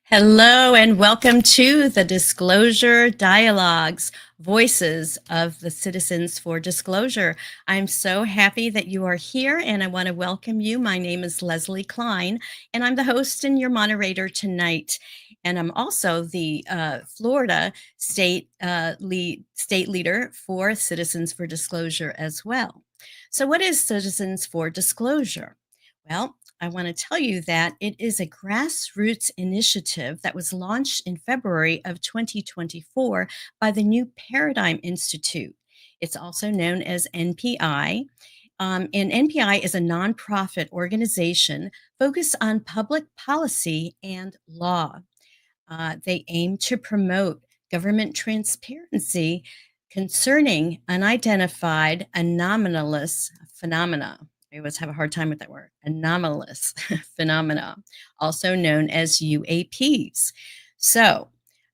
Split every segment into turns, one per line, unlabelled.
Hello and welcome to the Disclosure Dialogues, Voices of the Citizens for Disclosure. I'm so happy that you are here and I want to welcome you. My name is Lesley Klein and I'm the host and your moderator tonight. And I'm also the Florida state leader for Citizens for Disclosure as well. So what is Citizens for Disclosure? Well, I want to tell you that it is a grassroots initiative that was launched in February of 2024 by the New Paradigm Institute. It's also known as NPI. And NPI is a nonprofit organization focused on public policy and law. They aim to promote government transparency concerning unidentified anomalous phenomena. I always have a hard time with that word, anomalous phenomena, also known as UAPs. So,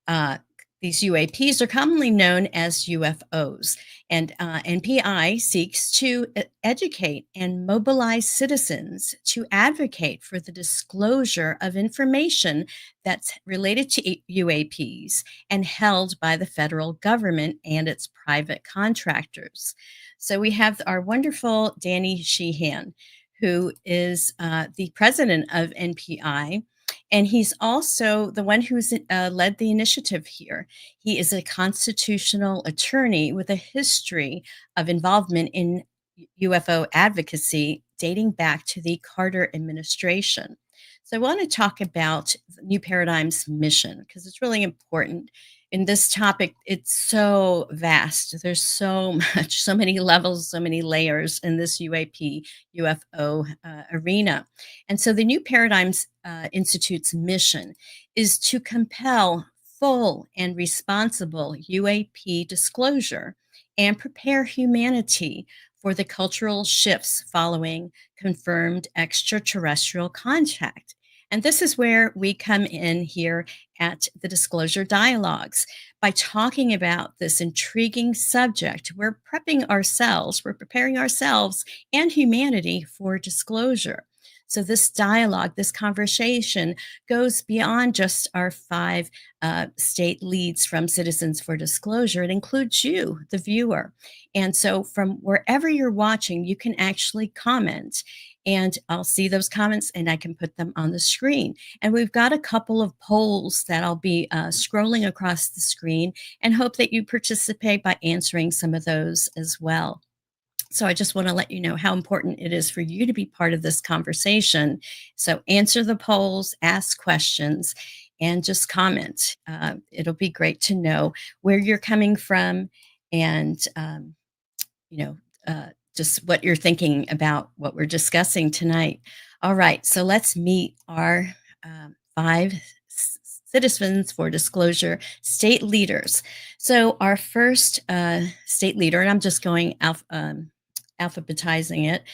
uh, these UAPs are commonly known as UFOs, and NPI seeks to educate and mobilize citizens to advocate for the disclosure of information that's related to UAPs and held by the federal government and its private contractors. So we have our wonderful Danny Sheehan, who is the president of NPI. And he's also the one who's led the initiative here. He is a constitutional attorney with a history of involvement in UFO advocacy dating back to the Carter administration. So I want to talk about New Paradigm's mission because it's really important. In this topic, it's so vast. There's so much, so many levels, so many layers in this UAP, UFO arena. And so the New Paradigms Institute's mission is to compel full and responsible UAP disclosure and prepare humanity for the cultural shifts following confirmed extraterrestrial contact. And this is where we come in here at the Disclosure Dialogues. By talking about this intriguing subject, we're preparing ourselves and humanity for disclosure. So, this dialogue, this conversation goes beyond just our five state leads from Citizens for Disclosure. It includes you, the viewer. And so, from wherever you're watching, you can actually comment. And I'll see those comments and I can put them on the screen. And we've got a couple of polls that I'll be scrolling across the screen and hope that you participate by answering some of those as well. So I just want to let you know how important it is for you to be part of this conversation. So answer the polls, ask questions, and just comment. It'll be great to know where you're coming from and, you know, just what you're thinking about what we're discussing tonight. All right, so let's meet our five Citizens for Disclosure state leaders. So our first state leader, and I'm just going alphabetizing it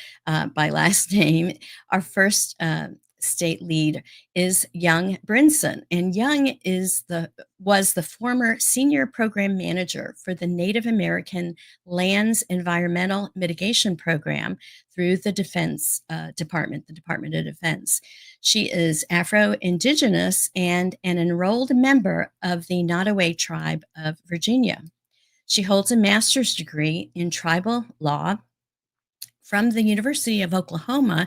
by last name. Our first state lead is Young Brinson, and Young was the former senior program manager for the Native American Lands Environmental Mitigation Program through the Defense Department, the Department of Defense. She is Afro-Indigenous and an enrolled member of the Nottoway tribe of Virginia. She holds a master's degree in tribal law from the University of Oklahoma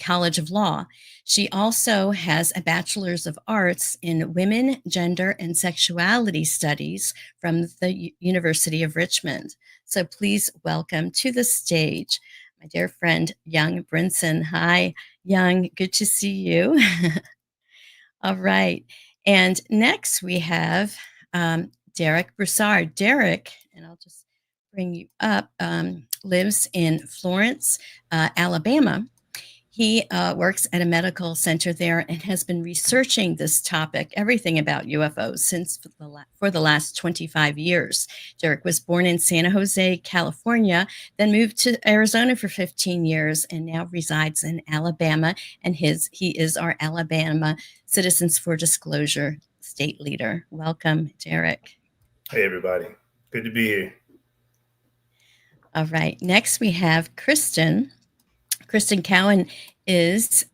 College of Law. She also has a Bachelor's of Arts in Women, Gender, and Sexuality Studies from the University of Richmond. So please welcome to the stage my dear friend, Young Brinson. Hi, Young. Good to see you. All right. And next we have Derek Broussard. Derek, and I'll just bring you up, lives in Florence, Alabama. He works at a medical center there and has been researching this topic, everything about UFOs, for the last 25 years. Derek was born in San Jose, California, then moved to Arizona for 15 years and now resides in Alabama. And he is our Alabama Citizens for Disclosure state leader. Welcome, Derek.
Hey, everybody. Good to be here.
All right. Next, we have Kristen. Kristen Cowan is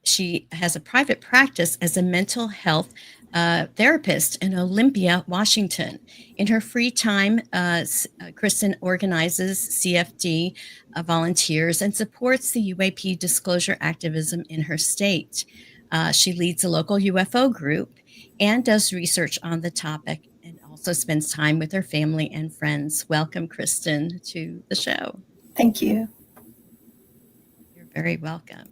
She has a private practice as a mental health therapist in Olympia, Washington. In her free time, Kristen organizes CFD volunteers and supports the UAP disclosure activism in her state. She leads a local UFO group and does research on the topic and also spends time with her family and friends. Welcome, Kristen, to the show.
Thank you.
You're very welcome.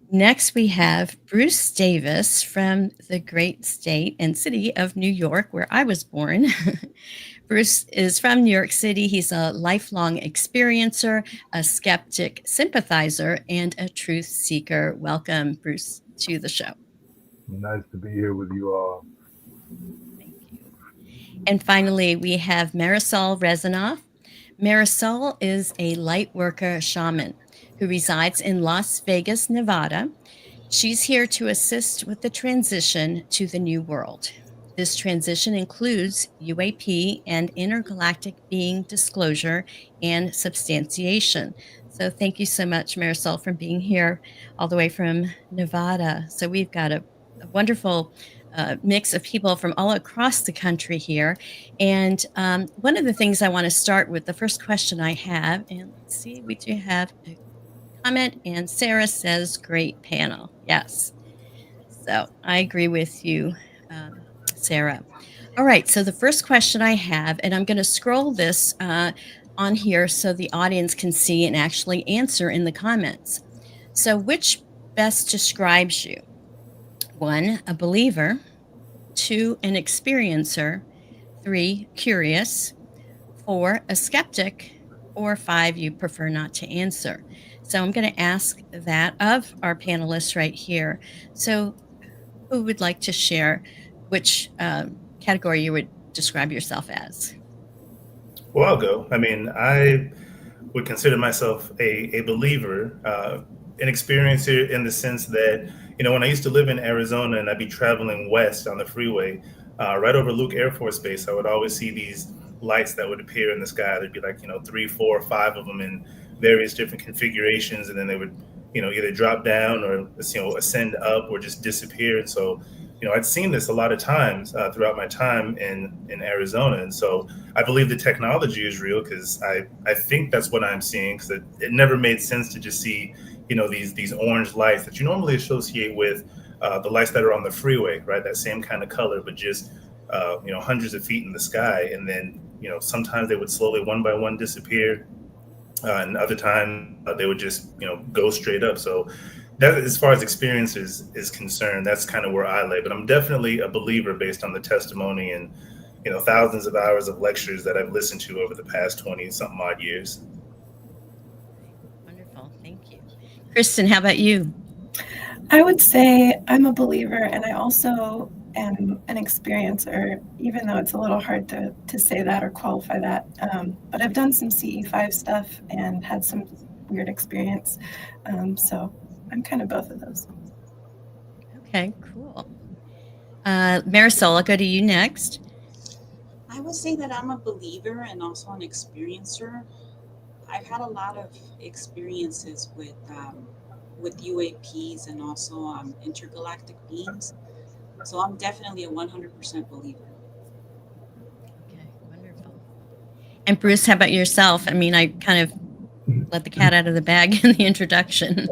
Next, we have Bruce Davis from the great state and city of New York, where I was born. Bruce is from New York City. He's a lifelong experiencer, a skeptic sympathizer, and a truth seeker. Welcome, Bruce, to the show.
Nice to be here with you all.
Thank you. And finally, we have Marisol Rezanoff. Marisol is a light worker shaman who resides in Las Vegas, Nevada. She's here to assist with the transition to the new world. This transition includes UAP and intergalactic being disclosure and substantiation. So thank you so much, Marisol, for being here all the way from Nevada. So we've got a wonderful mix of people from all across the country here. And one of the things I want to start with, the first question I have, and let's see, we do have a comment, and Sarah says, great panel. Yes. So I agree with you, Sarah. All right. So the first question I have, and I'm going to scroll this on here so the audience can see and actually answer in the comments. So, which best describes you? 1, a believer. 2, an experiencer. 3, curious. 4, a skeptic. Or 5, you prefer not to answer. So I'm going to ask that of our panelists right here. So who would like to share which category you would describe yourself as?
Well, I'll go. I mean, I would consider myself a believer, an experiencer in the sense that, when I used to live in Arizona and I'd be traveling west on the freeway, right over Luke Air Force Base, I would always see these lights that would appear in the sky. There'd be like, 3, 4, 5 of them in various different configurations. And then they would, either drop down or, ascend up or just disappear. And so, I'd seen this a lot of times throughout my time in Arizona. And so I believe the technology is real because I think that's what I'm seeing, because it never made sense to just see, these orange lights that you normally associate with the lights that are on the freeway, right? That same kind of color, but just, hundreds of feet in the sky. And then, sometimes they would slowly one by one disappear. And other times they would just, go straight up. So that, as far as experiences is concerned, that's kind of where I lay. But I'm definitely a believer based on the testimony and, thousands of hours of lectures that I've listened to over the past 20 something odd years.
Wonderful. Thank you. Kristen, how about you?
I would say I'm a believer, and I also am an experiencer, even though it's a little hard to say that or qualify that. But I've done some CE5 stuff and had some weird experience. So I'm kind of both of those.
Okay, cool. Marisol, I'll go to you next.
I would say that I'm a believer and also an experiencer. I've had a lot of experiences with UAPs and also intergalactic beings. So I'm definitely a 100% believer.
Okay, wonderful. And Bruce, how about yourself? I mean, I kind of let the cat out of the bag in the introduction.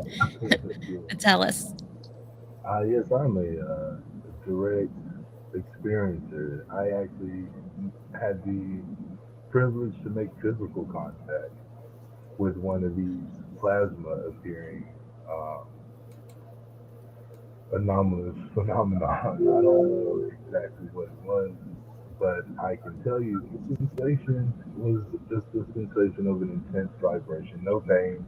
Tell us.
Yes, I'm a direct experiencer. I actually had the privilege to make physical contact with one of these plasma appearing anomalous phenomenon. I don't know exactly what it was, but I can tell you the sensation was just the sensation of an intense vibration, no pain.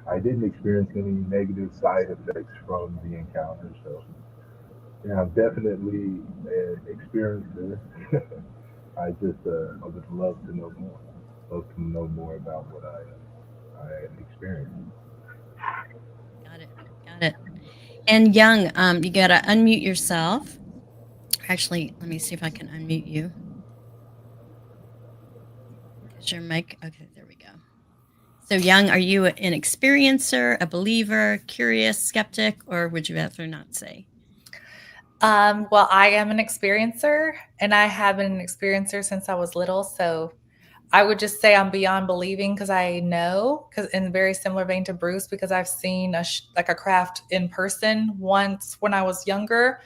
I didn't experience any negative side effects from the encounter, so yeah, I'm definitely an experiencer. I just I would love to know more. Love to know more about what I experienced.
Got it. Got it. And Young, you got to unmute yourself. Actually, let me see if I can unmute you. Is your mic? Okay, there we go. So, Young, are you an experiencer, a believer, curious, skeptic, or would you rather not say?
Well, I am an experiencer, and I have been an experiencer since I was little. So I would just say I'm beyond believing because I know, because in very similar vein to Bruce, because I've seen like a craft in person once when I was younger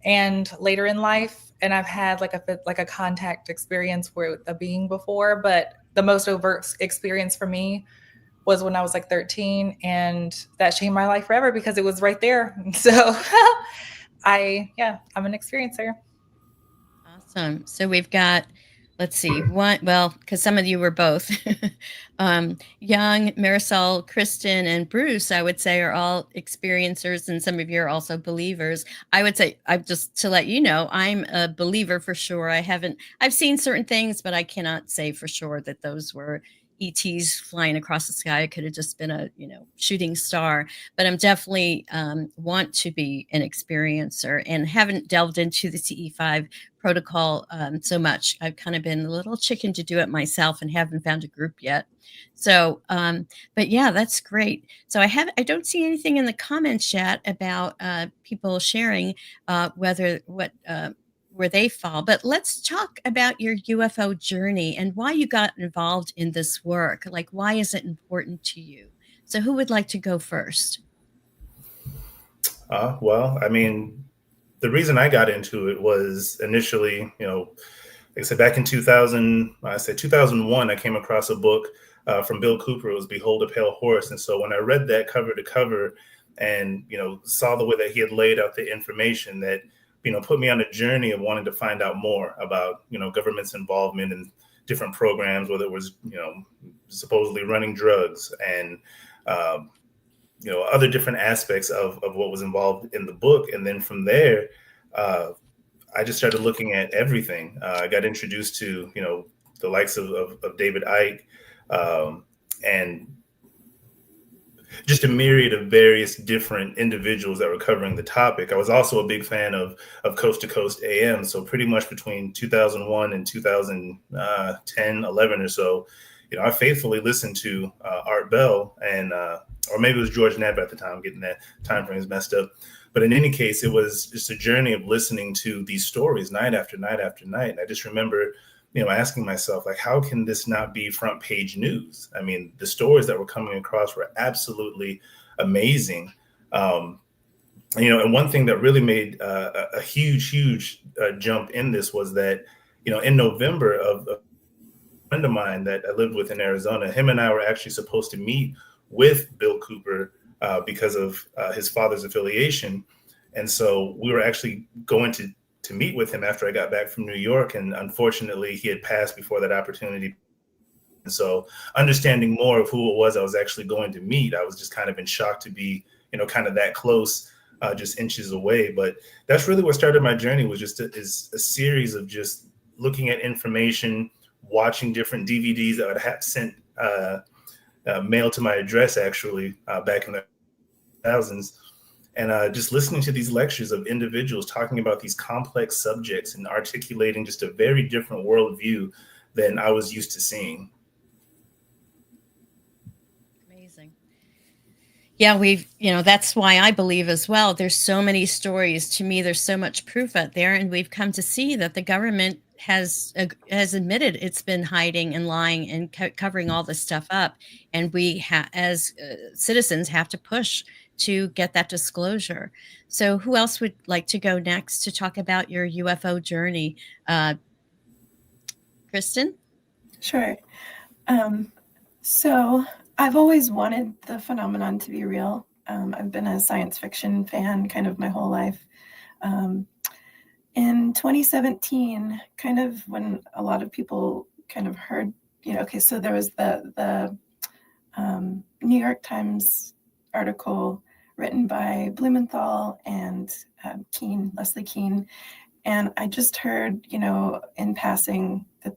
and later in life, and I've had like a contact experience with a being before. But the most overt experience for me was when I was like 13, and that changed my life forever because it was right there. So I'm an experiencer.
Awesome. So we've got, let's see, because some of you were both. Young, Marisol, Kristen, and Bruce, I would say, are all experiencers, and some of you are also believers. I would say, just to let you know, I'm a believer for sure. I've seen certain things, but I cannot say for sure that those were ETs flying across the sky. It could have just been a, shooting star, but I'm definitely want to be an experiencer and haven't delved into the CE5 protocol so much. I've kind of been a little chicken to do it myself and haven't found a group yet. So, but yeah, that's great. So I don't see anything in the comments chat about people sharing where they fall. But let's talk about your UFO journey and why you got involved in this work. Like, why is it important to you? So, who would like to go first?
Well, I mean, the reason I got into it was initially, like I said, back in 2001, I came across a book from Bill Cooper. It was Behold a Pale Horse. And so when I read that cover to cover and, saw the way that he had laid out the information that, put me on a journey of wanting to find out more about, government's involvement in different programs, whether it was, supposedly running drugs and, other different aspects of what was involved in the book. And then from there, I just started looking at everything. I got introduced to, the likes of David Icke, and just a myriad of various different individuals that were covering the topic. I was also a big fan of Coast to Coast AM. So pretty much between 2001 and 2010, 11 or so, I faithfully listened to Art Bell and, or maybe it was George Knapp at the time, getting that time frames messed up. But in any case, it was just a journey of listening to these stories night after night after night. And I just remember, asking myself, like, how can this not be front page news? I mean, the stories that were coming across were absolutely amazing. And one thing that really made a huge jump in this was that, in November of a friend of mine that I lived with in Arizona, him and I were actually supposed to meet with Bill Cooper because of his father's affiliation. And so we were actually going to meet with him after I got back from New York. And unfortunately, he had passed before that opportunity. And so understanding more of who it was I was actually going to meet, I was just kind of in shock to be, kind of that close, just inches away. But that's really what started my journey, was just a series of just looking at information, watching different DVDs that I would have sent mailed to my address, actually, back in the 2000s. And just listening to these lectures of individuals talking about these complex subjects and articulating just a very different worldview than I was used to seeing.
Amazing. Yeah, that's why I believe as well. There's so many stories. To me, there's so much proof out there. And we've come to see that the government has admitted it's been hiding and lying and covering all this stuff up. And we, as citizens, have to push to get that disclosure. So who else would like to go next to talk about your UFO journey? Kristen?
Sure. So I've always wanted the phenomenon to be real. I've been a science fiction fan kind of my whole life. In 2017, kind of when a lot of people kind of heard, okay, so there was the New York Times article written by Blumenthal and Lesley Klein. And I just heard, in passing that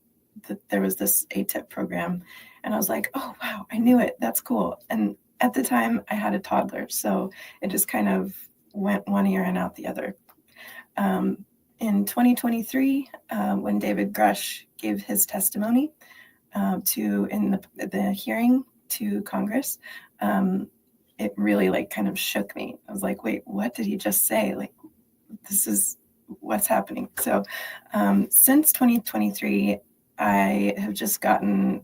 there was this ATIP program. And I was like, oh, wow, I knew it. That's cool. And at the time I had a toddler. So it just kind of went one ear and out the other. In 2023, when David Grush gave his testimony in the hearing to Congress, it really like kind of shook me. I was like, wait, what did he just say? Like, this is what's happening. So since 2023, I have just gotten,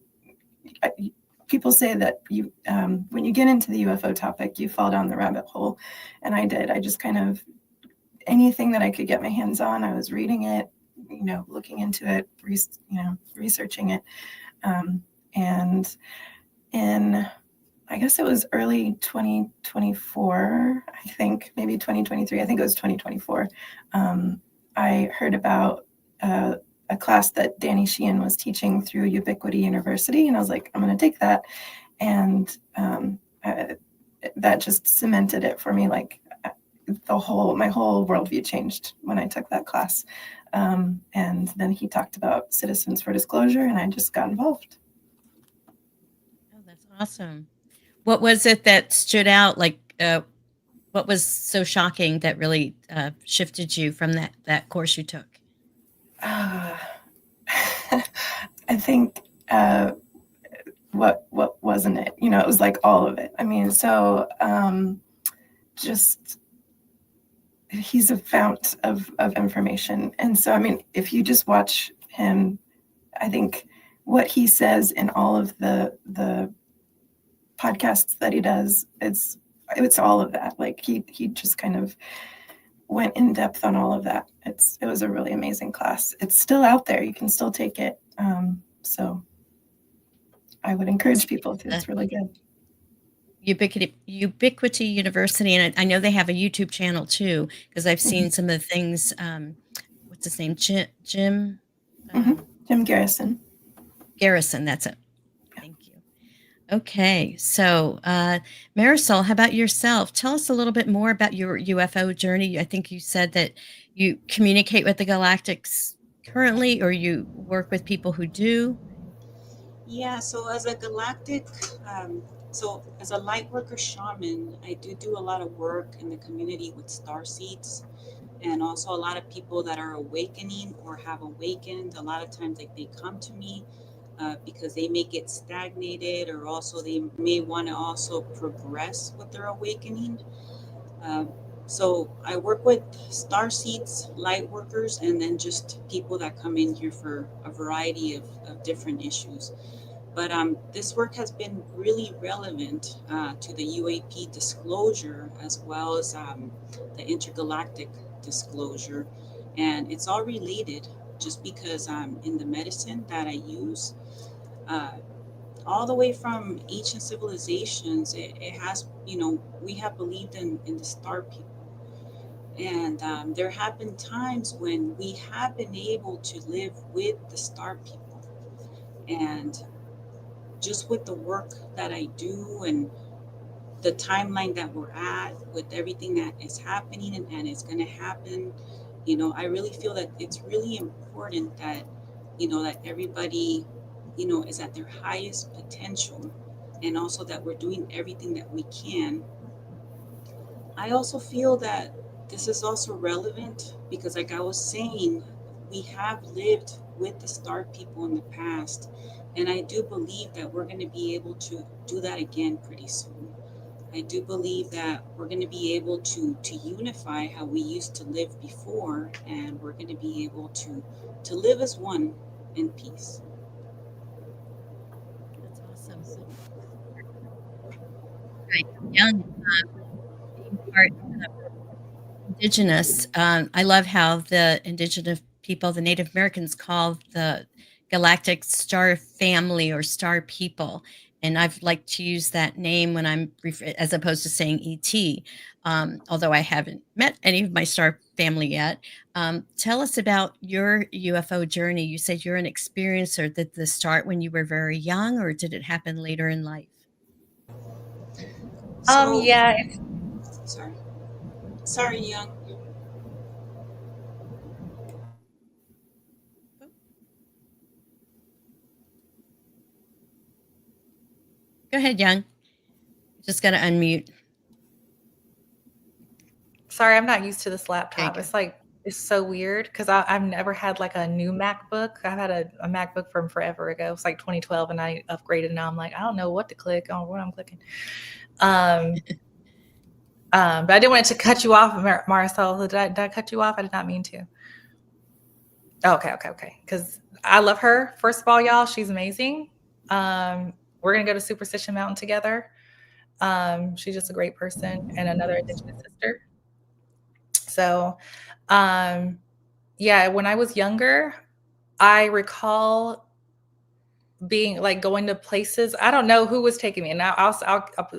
people say that you when you get into the UFO topic, you fall down the rabbit hole. And I did. I just kind of, anything that I could get my hands on, I was reading it, looking into it, researching it. And in, I guess it was early 2024, I think, maybe 2023, I think it was 2024. I heard about a class that Danny Sheehan was teaching through Ubiquity University, and I was like, I'm going to take that. And that just cemented it for me. Like my whole worldview changed when I took that class. And then he talked about Citizens for Disclosure, and I just got involved.
Oh, that's awesome. What was it that stood out? Like, what was so shocking that really shifted you from that course you took?
I think what wasn't it? It was like all of it. I mean, so just he's a fount of information, and so I mean, if you just watch him, I think what he says in all of the podcasts that he does, it's all of that. Like he just kind of went in depth on all of that. It was a really amazing class. It's still out there. You can still take it. So I would encourage people to. It's really good.
Ubiquity University, and I know they have a YouTube channel too, because I've seen some of the things. What's his name? Jim
Garrison.
Garrison, that's it. Thank you. Okay, so Marisol, how about yourself? Tell us a little bit more about your UFO journey. I think you said that you communicate with the galactics currently, or you work with people who do.
Yeah, so as a galactic, as a light worker shaman, I do a lot of work in the community with star seeds, and also a lot of people that are awakening or have awakened. A lot of times, like, they come to me because they may get stagnated, or also they may want to also progress with their awakening. So I work with star seeds, light workers, and then just people that come in here for a variety of different issues. But this work has been really relevant to the UAP disclosure, as well as the intergalactic disclosure. And it's all related, just because in the medicine that I use, all the way from ancient civilizations, it has, we have believed in the star people. And there have been times when we have been able to live with the star people. And just with the work that I do and the timeline that we're at, with everything that is happening and is going to happen, I really feel that it's really important that, that everybody, is at their highest potential, and also that we're doing everything that we can. I also feel that this is also relevant because, like I was saying, we have lived with the star people in the past, and I do believe that we're going to be able to do that again pretty soon. I do believe that we're going to be able to unify how we used to live before, and we're going to be able to live as one in peace.
That's awesome. Right, young, being part Indigenous. I love how the Indigenous people, the Native Americans, call the galactic star family or star people. And I've liked to use that name when I'm as opposed to saying ET, although I haven't met any of my star family yet. Tell us about your UFO journey. You said you're an experiencer. Did this start when you were very young, or did it happen later in life?
Yeah.
Sorry, Young.
Go ahead, Young. Just got to unmute.
Sorry, I'm not used to this laptop. It's like is so weird because I've never had like a new MacBook. I've had a MacBook from forever ago. It's like 2012 and I upgraded. Now I'm like, I don't know what to click on, what I'm clicking. But I didn't want to cut you off, Marcel. Did I cut you off? I did not mean to. Okay. Because I love her. First of all, y'all, she's amazing. We're going to go to Superstition Mountain together. She's just a great person and another Indigenous sister. So, yeah, when I was younger, I recall being like going to places. I don't know who was taking me, and I'll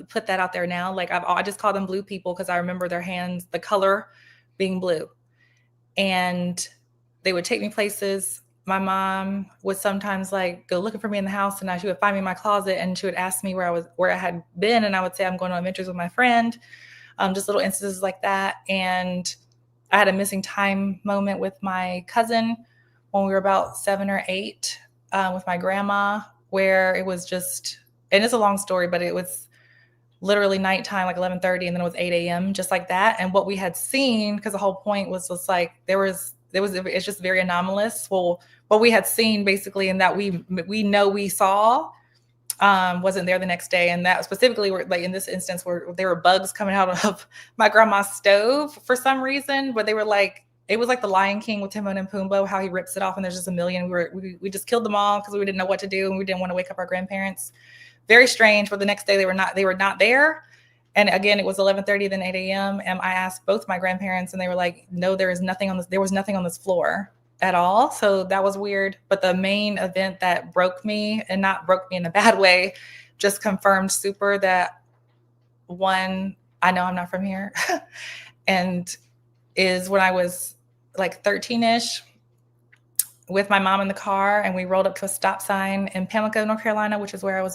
put that out there now. Like I just call them blue people because I remember their hands, the color being blue, and they would take me places. My mom would sometimes like go looking for me in the house, and she would find me in my closet, and she would ask me where I had been, and I would say I'm going on adventures with my friend. Just little instances like that. And I had a missing time moment with my cousin when we were about 7 or 8 with my grandma, where it was just, and it's a long story, but it was literally nighttime, like 11:30, and then it was 8 a.m., just like that. And what we had seen, because the whole point was just like, it's just very anomalous. Well, what we had seen basically, and that we know we saw, wasn't there the next day. And that specifically, were like in this instance, where there were bugs coming out of my grandma's stove for some reason, but they were like, it was like the Lion King with Timon and Pumbaa, how he rips it off and there's just a million. We just killed them all because we didn't know what to do and we didn't want to wake up our grandparents. Very strange. But the next day they were not there. And again, it was 11:30, then 8 a.m. And I asked both my grandparents, and they were like, "No, there was nothing on this floor at all." So that was weird. But the main event that broke me, and not broke me in a bad way, just confirmed super that, one, I know I'm not from here, and is when I was like 13-ish with my mom in the car, and we rolled up to a stop sign in Pamlico, North Carolina, which is where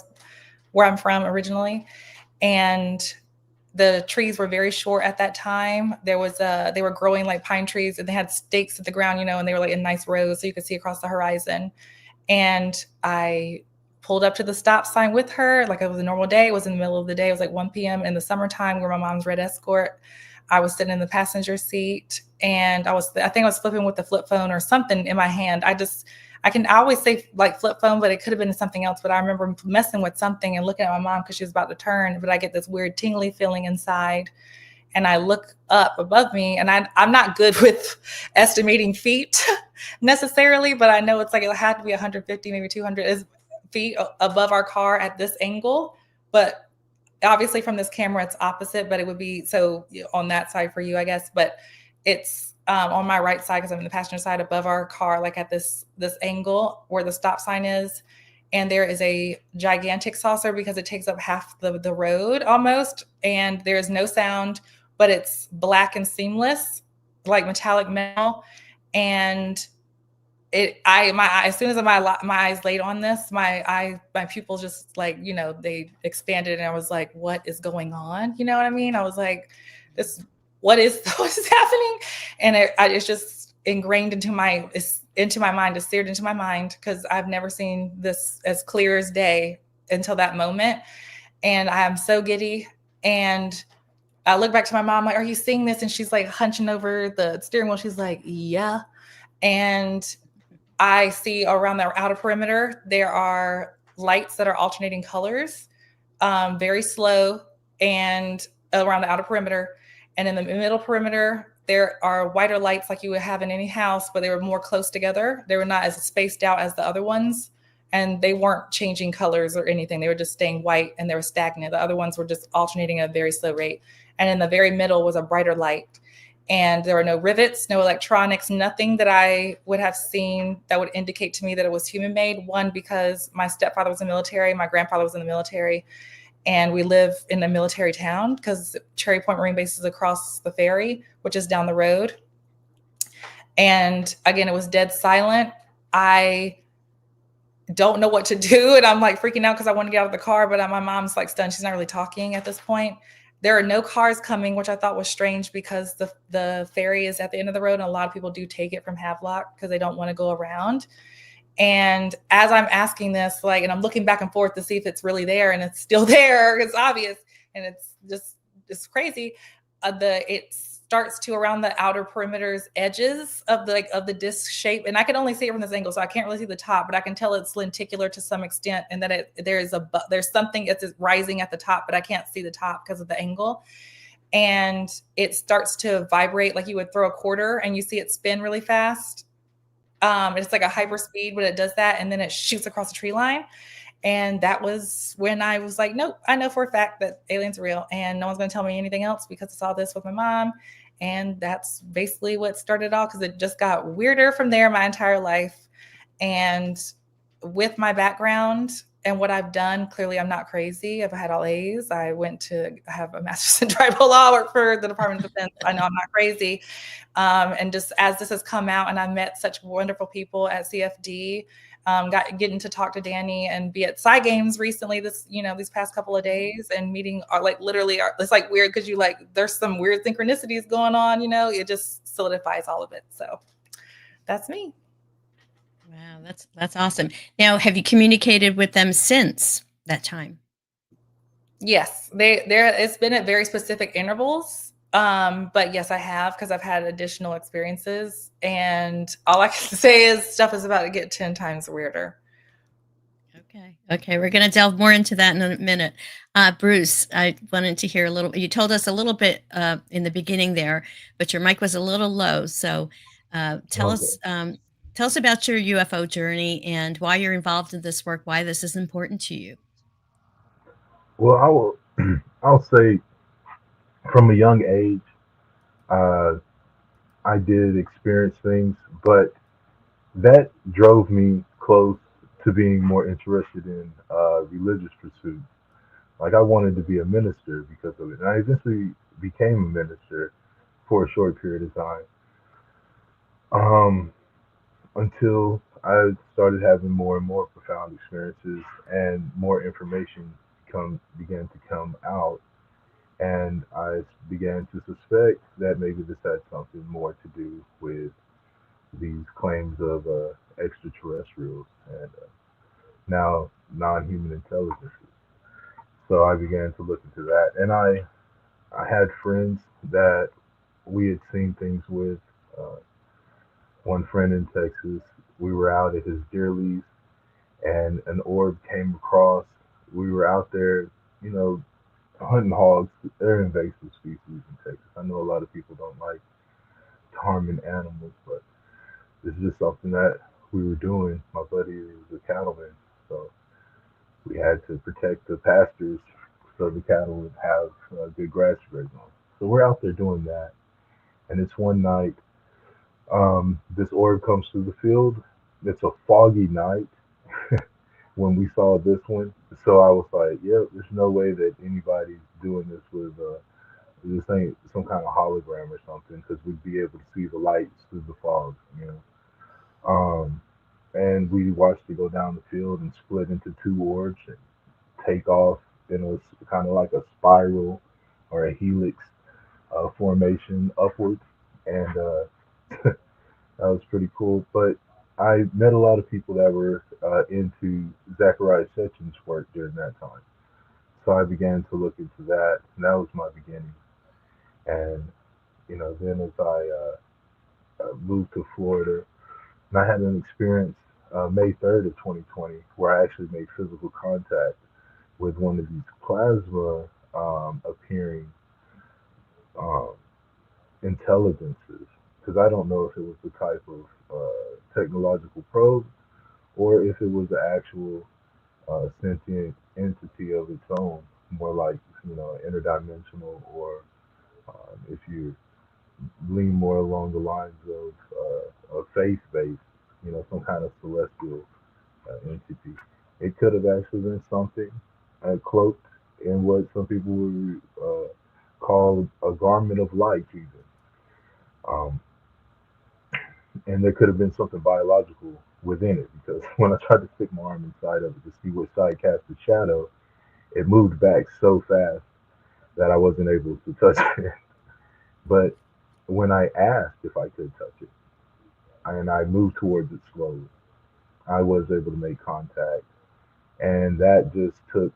I'm from originally. And the trees were very short at that time. They were growing like pine trees, and they had stakes at the ground, and they were like in nice rows so you could see across the horizon. And I pulled up to the stop sign with her like it was a normal day. It was in the middle of the day. It was like 1 p.m. in the summertime. We're my mom's red Escort. I was sitting in the passenger seat, and I think I was flipping with the flip phone or something in my hand. I always say like flip phone, but it could have been something else. But I remember messing with something and looking at my mom because she was about to turn, but I get this weird tingly feeling inside. And I look up above me, and I'm not good with estimating feet necessarily, but I know it's like it had to be 150, maybe 200 feet above our car at this angle. But obviously from this camera, it's opposite, but it would be so on that side for you, I guess. But it's on my right side because I'm in the passenger side above our car, like at this angle where the stop sign is. And there is a gigantic saucer because it takes up half the road almost. And there is no sound, but it's black and seamless, like metallic metal. And as soon as my eyes laid on this, my pupils just like, they expanded, and I was like, what is going on? You know what I mean? I was like, what is happening? And it's just ingrained into my mind, it's seared into my mind, because I've never seen this as clear as day until that moment. And I am so giddy. And I look back to my mom, like, are you seeing this? And she's like hunching over the steering wheel. She's like, yeah. And I see around the outer perimeter, there are lights that are alternating colors, very slow, and around the outer perimeter. And in the middle perimeter, there are whiter lights like you would have in any house, but they were more close together. They were not as spaced out as the other ones, and they weren't changing colors or anything. They were just staying white, and they were stagnant. The other ones were just alternating at a very slow rate. And in the very middle was a brighter light. And there were no rivets, no electronics, nothing that I would have seen that would indicate to me that it was human made. One, because my stepfather was in the military, my grandfather was in the military, and we live in a military town because Cherry Point Marine Base is across the ferry, which is down the road. And again, it was dead silent. I don't know what to do. And I'm like freaking out because I want to get out of the car, but my mom's like stunned. She's not really talking at this point. There are no cars coming, which I thought was strange because the ferry is at the end of the road, and a lot of people do take it from Havelock because they don't want to go around. And as I'm asking this, and I'm looking back and forth to see if it's really there, and it's still there. It's obvious, and it's crazy. It's starts to around the outer perimeter's edges of the disc shape, and I can only see it from this angle, so I can't really see the top, but I can tell it's lenticular to some extent, and that there's something that's rising at the top, but I can't see the top because of the angle. And it starts to vibrate like you would throw a quarter, and you see it spin really fast. It's like a hyper speed, but it does that, and then it shoots across the tree line. And that was when I was like, nope, I know for a fact that aliens are real, and no one's going to tell me anything else because I saw this with my mom. And that's basically what started all, because it just got weirder from there my entire life. And with my background and what I've done, clearly I'm not crazy. I've had all A's. I went to have a master's in tribal law, work for the Department of Defense. I know I'm not crazy. And just as this has come out, and I met such wonderful people at CFD, getting to talk to Danny and be at Psy Games recently these past couple of days, and meeting it's like weird because there's some weird synchronicities going on, it just solidifies all of it. So that's me.
Wow, that's awesome. Now, have you communicated with them since that time?
Yes, it's been at very specific intervals. But yes, I have, because I've had additional experiences, and all I can say is stuff is about to get 10 times weirder.
Okay. We're going to delve more into that in a minute. Bruce, I wanted to hear you told us a little bit in the beginning there, but your mic was a little low. So tell us about your UFO journey and why you're involved in this work, why this is important to you.
Well, I'll say from a young age, I did experience things, but that drove me close to being more interested in religious pursuits. Like, I wanted to be a minister because of it, and I eventually became a minister for a short period of time. Until I started having more and more profound experiences, and more information began to come out, and I began to suspect that maybe this had something more to do with these claims of extraterrestrials and now non-human intelligences. So I began to look into that, and I had friends that we had seen things with. One friend in Texas, we were out at his deer lease, and an orb came across. We were out there, hunting hogs. They're invasive species in Texas. I know a lot of people don't like harming animals, but this is just something that we were doing. My buddy was a cattleman, so we had to protect the pastures so the cattle would have good grass to graze on. So we're out there doing that, and it's one night. This orb comes through the field. It's a foggy night when we saw this one. So I was like, yeah, there's no way that anybody's doing this with this ain't some kind of hologram or something, because we'd be able to see the lights through the fog. And we watched it go down the field and split into two orbs and take off in a kind of like a spiral or a helix formation upward. And that was pretty cool. But I met a lot of people that were into Zachariah Sitchin's work during that time. So I began to look into that, and that was my beginning. And, then as I moved to Florida, and I had an experience May 3rd of 2020 where I actually made physical contact with one of these plasma appearing um, intelligences, because I don't know if it was the type of technological probe or if it was the actual sentient entity of its own, more like interdimensional, or if you lean more along the lines of faith-based, some kind of celestial entity. It could have actually been something cloaked in what some people would call a garment of light, even. Um, and there could have been something biological within it, because when I tried to stick my arm inside of it to see what side cast the shadow, it moved back so fast that I wasn't able to touch it. But when I asked if I could touch it, and I moved towards it slowly, I was able to make contact, and that just took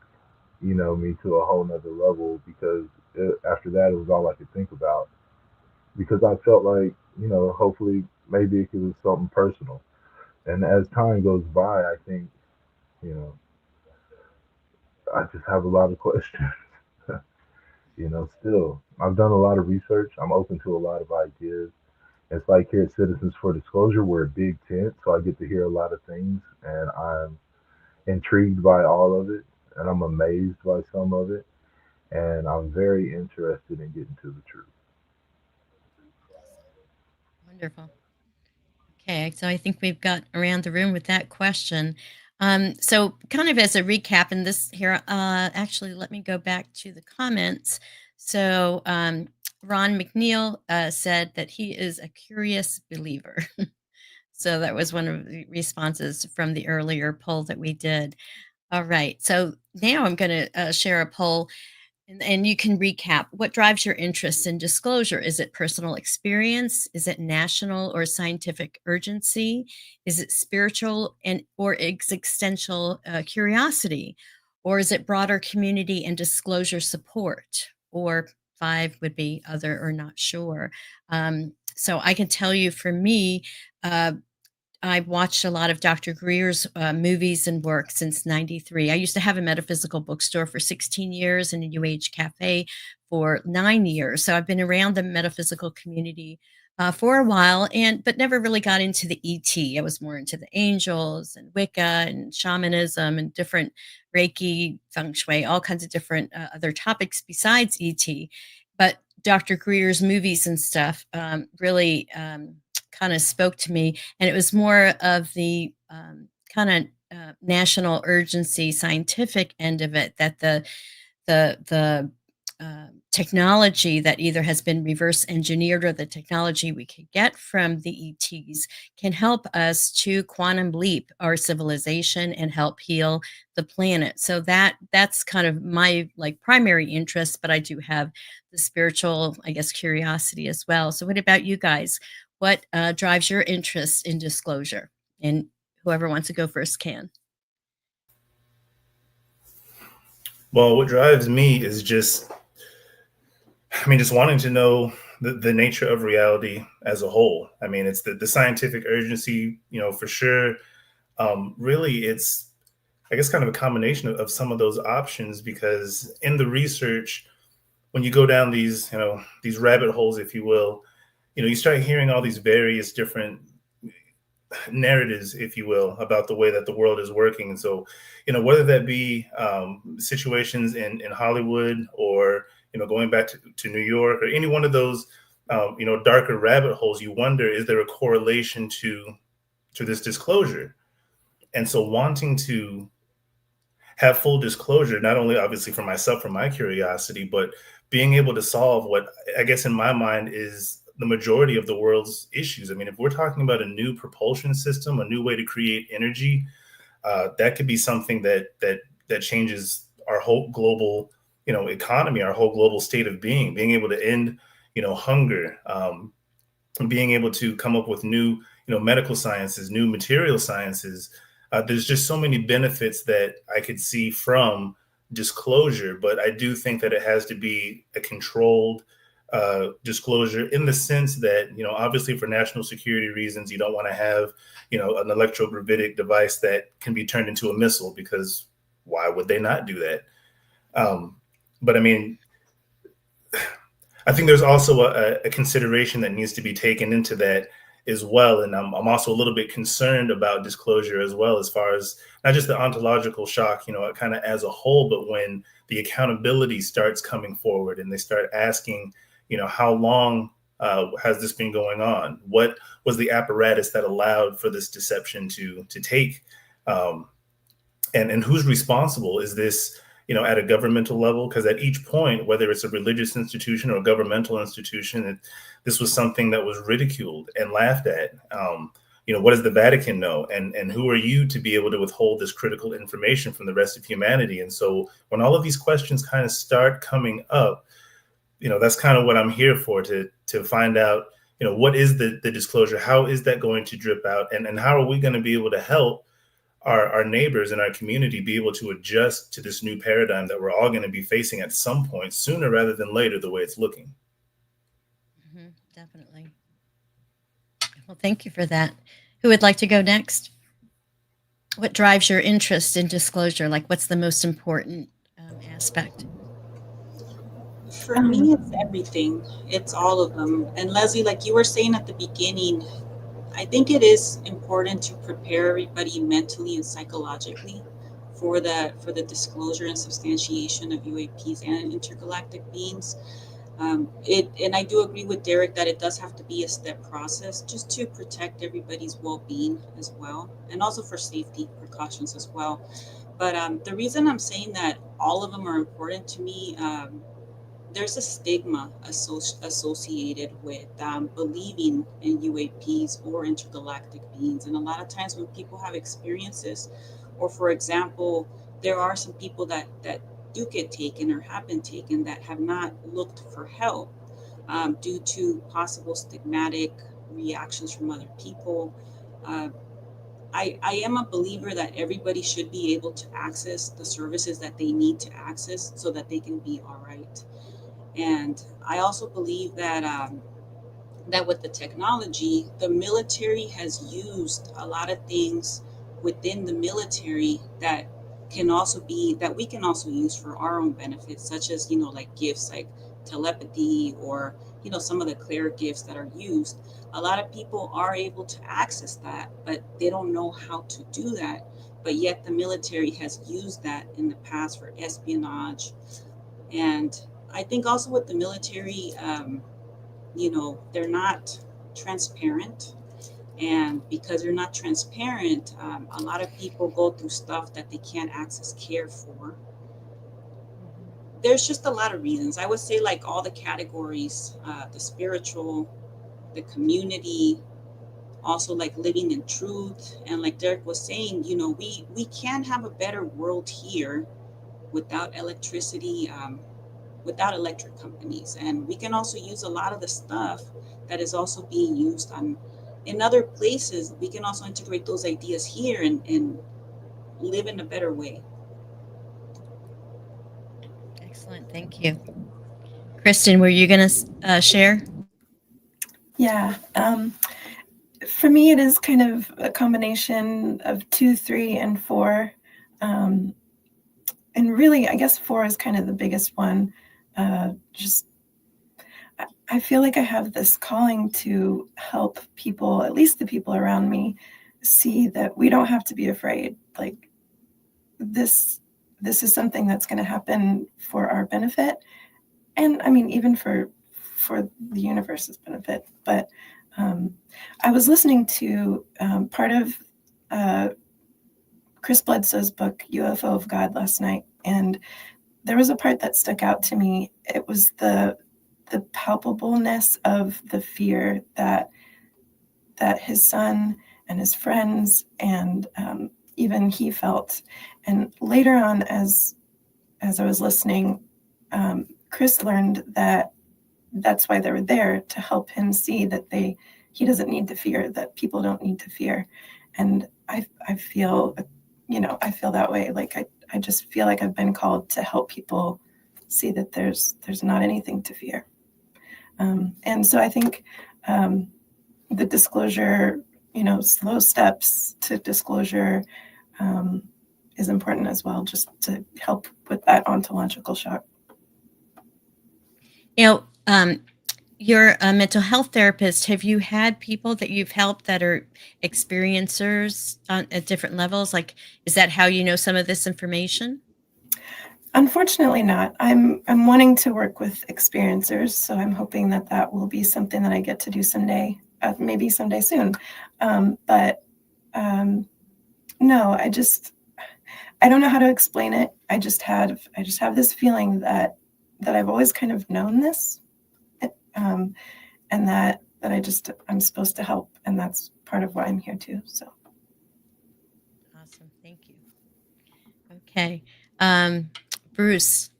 me to a whole nother level, because after that it was all I could think about. because I felt like, hopefully maybe it was something personal. And as time goes by, I think, you know, I just have a lot of questions. Still, I've done a lot of research. I'm open to a lot of ideas. It's like here at Citizens for Disclosure, we're a big tent, so I get to hear a lot of things, and I'm intrigued by all of it, and I'm amazed by some of it, and I'm very interested in getting to the truth.
Wonderful. Okay, so I think we've got around the room with that question. So, kind of as a recap, in this here, actually, let me go back to the comments. So, Ron McNeil said that he is a curious believer. So, that was one of the responses from the earlier poll that we did. All right. So, now I'm going to share a poll. And you can recap what drives your interest in disclosure. Is it personal experience? Is it national or scientific urgency? Is it spiritual and or existential curiosity? Or is it broader community and disclosure support? Or five would be other or not sure. So I can tell you for me, uh, I've watched a lot of Dr. Greer's movies and work since '93. I used to have a metaphysical bookstore for 16 years and a New Age cafe for 9 years. So I've been around the metaphysical community for a while, and but never really got into the ET. I was more into the angels and Wicca and shamanism and different Reiki, feng shui, all kinds of different other topics besides ET. But Dr. Greer's movies and stuff really kind of spoke to me, and it was more of the kind of national urgency scientific end of it, that the technology that either has been reverse engineered or the technology we could get from the ETs can help us to quantum leap our civilization and help heal the planet. So that's kind of my like primary interest, but I do have the spiritual, I guess, curiosity as well. So what about you guys? What drives your interest in disclosure? And whoever wants to go first can.
Well, what drives me is just, I mean, just wanting to know the nature of reality as a whole. I mean, it's the scientific urgency, for sure. Really, it's, I guess, kind of a combination of some of those options, because in the research, when you go down these rabbit holes, if you will, you start hearing all these various different narratives, if you will, about the way that the world is working. And so, whether that be situations in Hollywood, or, going back to New York, or any one of those, darker rabbit holes, you wonder, is there a correlation to this disclosure? And so wanting to have full disclosure, not only obviously for myself, for my curiosity, but being able to solve what I guess in my mind is the majority of the world's issues. I mean, if we're talking about a new propulsion system, a new way to create energy, that could be something that changes our whole global, economy, our whole global state of being able to end, hunger, being able to come up with new, medical sciences, new material sciences. There's just so many benefits that I could see from disclosure, but I do think that it has to be a controlled disclosure, in the sense that, obviously for national security reasons, you don't want to have, an electrogravitic device that can be turned into a missile, because why would they not do that? But I mean, I think there's also a consideration that needs to be taken into that as well. And I'm also a little bit concerned about disclosure as well, as far as not just the ontological shock, kind of as a whole, but when the accountability starts coming forward and they start asking, how long has this been going on? What was the apparatus that allowed for this deception to take? And who's responsible? Is this, at a governmental level? Because at each point, whether it's a religious institution or a governmental institution, this was something that was ridiculed and laughed at. What does the Vatican know? And who are you to be able to withhold this critical information from the rest of humanity? And so when all of these questions kind of start coming up, that's kind of what I'm here for, to find out, what is the disclosure? How is that going to drip out? And how are we going to be able to help our neighbors in our community be able to adjust to this new paradigm that we're all going to be facing at some point, sooner rather than later, the way it's looking?
Mhm. definitely. Well, thank you for that. Who would like to go next? What drives your interest in disclosure? Like, what's the most important aspect?
For me, it's everything. It's all of them. And Leslie, like you were saying at the beginning, I think it is important to prepare everybody mentally and psychologically for the disclosure and substantiation of UAPs and intergalactic beings. It and I do agree with Derek that it does have to be a step process just to protect everybody's well-being as well, and also for safety precautions as well. But the reason I'm saying that all of them are important to me, there's a stigma associated with believing in UAPs or intergalactic beings. And a lot of times when people have experiences, or for example, there are some people that do get taken or have been taken that have not looked for help due to possible stigmatic reactions from other people. Uh, I am a believer that everybody should be able to access the services that they need to access so that they can be all right. And I also believe that that with the technology, the military has used a lot of things within the military that can also be that we can also use for our own benefits, such as like gifts like telepathy or some of the clear gifts that are used. A lot of people are able to access that, but they don't know how to do that. But yet the military has used that in the past for espionage. And I think also with the military, they're not transparent. And because they're not transparent, a lot of people go through stuff that they can't access care for. There's just a lot of reasons. I would say, like all the categories, the spiritual, the community, also like living in truth. And like Derek was saying, we can have a better world here without electricity, without electric companies. And we can also use a lot of the stuff that is also being used on in other places. We can also integrate those ideas here and live in a better way.
Excellent. Thank you. Kristen, were you going to share?
Yeah. For me, it is kind of a combination of 2, 3, and 4. And really, I guess 4 is kind of the biggest one. I feel like I have this calling to help people, at least the people around me, see that we don't have to be afraid. Like this is something that's going to happen for our benefit, and I mean even for the universe's benefit. But I was listening to part of Chris Bledsoe's book UFO of God last night, and there was a part that stuck out to me. It was the palpableness of the fear that his son and his friends and even he felt. And later on, as I was listening, Chris learned that that's why they were there, to help him see that he doesn't need to fear, that people don't need to fear. And I feel, I feel that way. Like I just feel like I've been called to help people see that there's not anything to fear. And so I think the disclosure, slow steps to disclosure is important as well, just to help with that ontological shock.
You're a mental health therapist. Have you had people that you've helped that are experiencers at different levels? Like, is that how you know some of this information?
Unfortunately not. I'm wanting to work with experiencers, so I'm hoping that will be something that I get to do someday, maybe someday soon. But no, I don't know how to explain it. I just have this feeling that I've always kind of known this, and that I'm supposed to help, and that's part of why I'm here too. So
awesome, thank you. Okay. Bruce,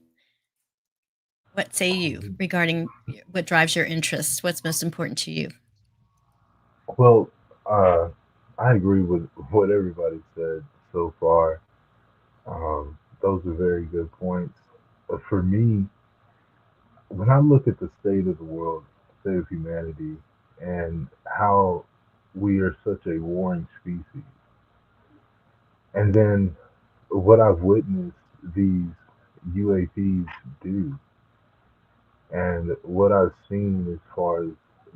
what say you regarding what drives your interest? What's most important to you?
Well, I agree with what everybody said so far. Those are very good points. But for me, when I look at the state of the world, say, of humanity and how we are such a warring species. And then what I've witnessed these UAPs do, and what I've seen as far as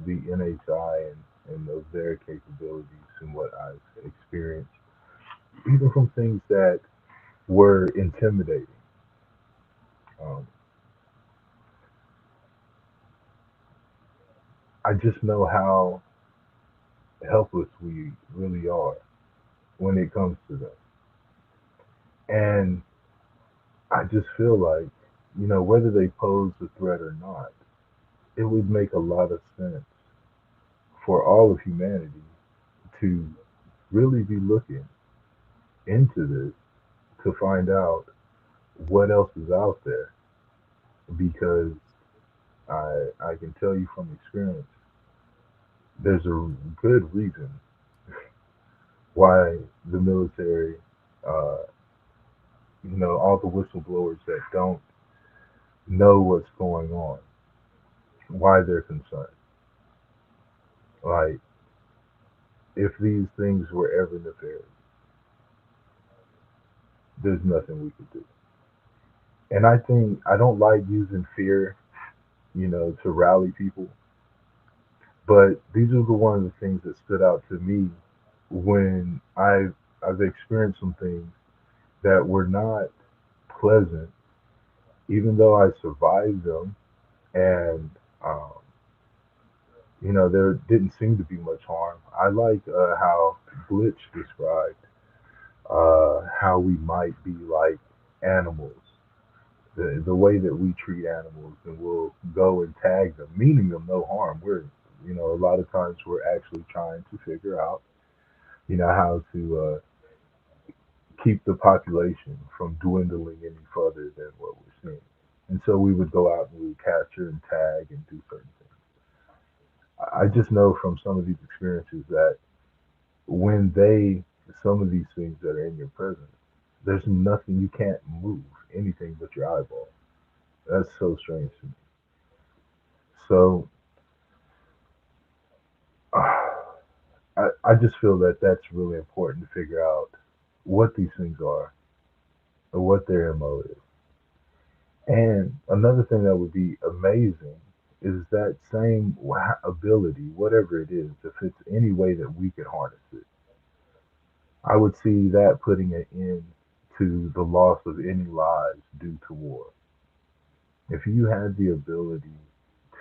the NHI and of their capabilities and what I've experienced, even from things that were intimidating. Um, I just know how helpless we really are when it comes to them. And I just feel like, whether they pose a threat or not, it would make a lot of sense for all of humanity to really be looking into this to find out what else is out there. Because I can tell you from experience, there's a good reason why the military, uh, all the whistleblowers that don't know what's going on, why they're concerned. Like, if these things were ever nefarious, there's nothing we could do. And I think I don't like using fear, to rally people, but these are the one of the things that stood out to me when I've experienced some things that were not pleasant, even though I survived them, and um, there didn't seem to be much harm. I like how Glitch described how we might be like animals, the way that we treat animals, and we'll go and tag them, meaning them no harm. A lot of times we're actually trying to figure out, how to keep the population from dwindling any further than what we're seeing. And so we would go out and we would capture and tag and do certain things. I just know from some of these experiences that when some of these things that are in your presence, there's nothing, you can't move anything but your eyeball. That's so strange to me. So I just feel that that's really important to figure out what these things are or what their MO is. And another thing that would be amazing is that same ability, whatever it is, if it's any way that we could harness it, I would see that putting an end to the loss of any lives due to war. If you had the ability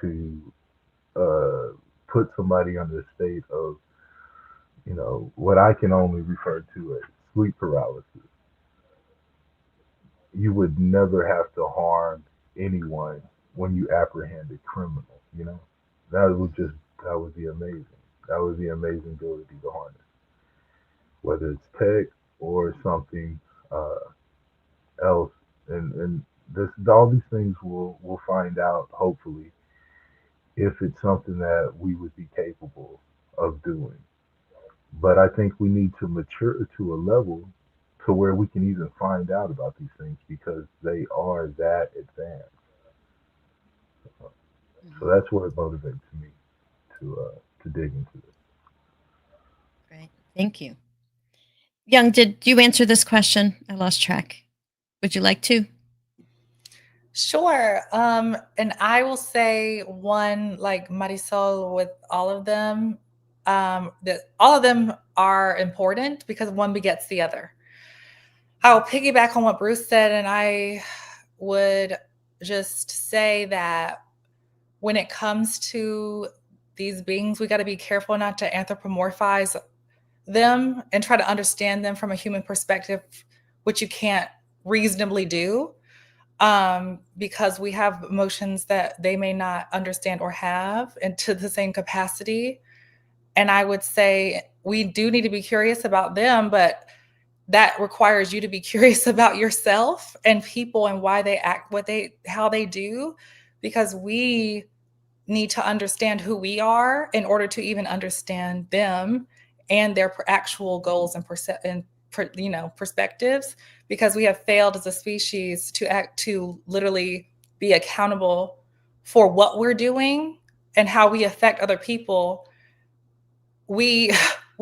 to uh, put somebody under a state of, what I can only refer to as sleep paralysis, you would never have to harm anyone when you apprehend a criminal. That would just that would be amazing. That would be amazing ability to harness, whether it's tech or something uh, else. And this all these things we'll find out hopefully if it's something that we would be capable of doing. But I think we need to mature to a level to where we can even find out about these things because they are that advanced. So
Mhm.
that's what motivates me to dig into this.
Great. Thank you. Young, did you answer this question? I lost track. Would you like to?
Sure. And I will say one, like Marisol, with all of them, that all of them are important because one begets the other. I'll piggyback on what Bruce said, and I would just say that when it comes to these beings, we got to be careful not to anthropomorphize them and try to understand them from a human perspective, which you can't reasonably do, because we have emotions that they may not understand or have and to the same capacity. And I would say we do need to be curious about them, but that requires you to be curious about yourself and people and why they act how they do, because we need to understand who we are in order to even understand them and their actual goals and perspectives, because we have failed as a species to literally be accountable for what we're doing and how we affect other people, we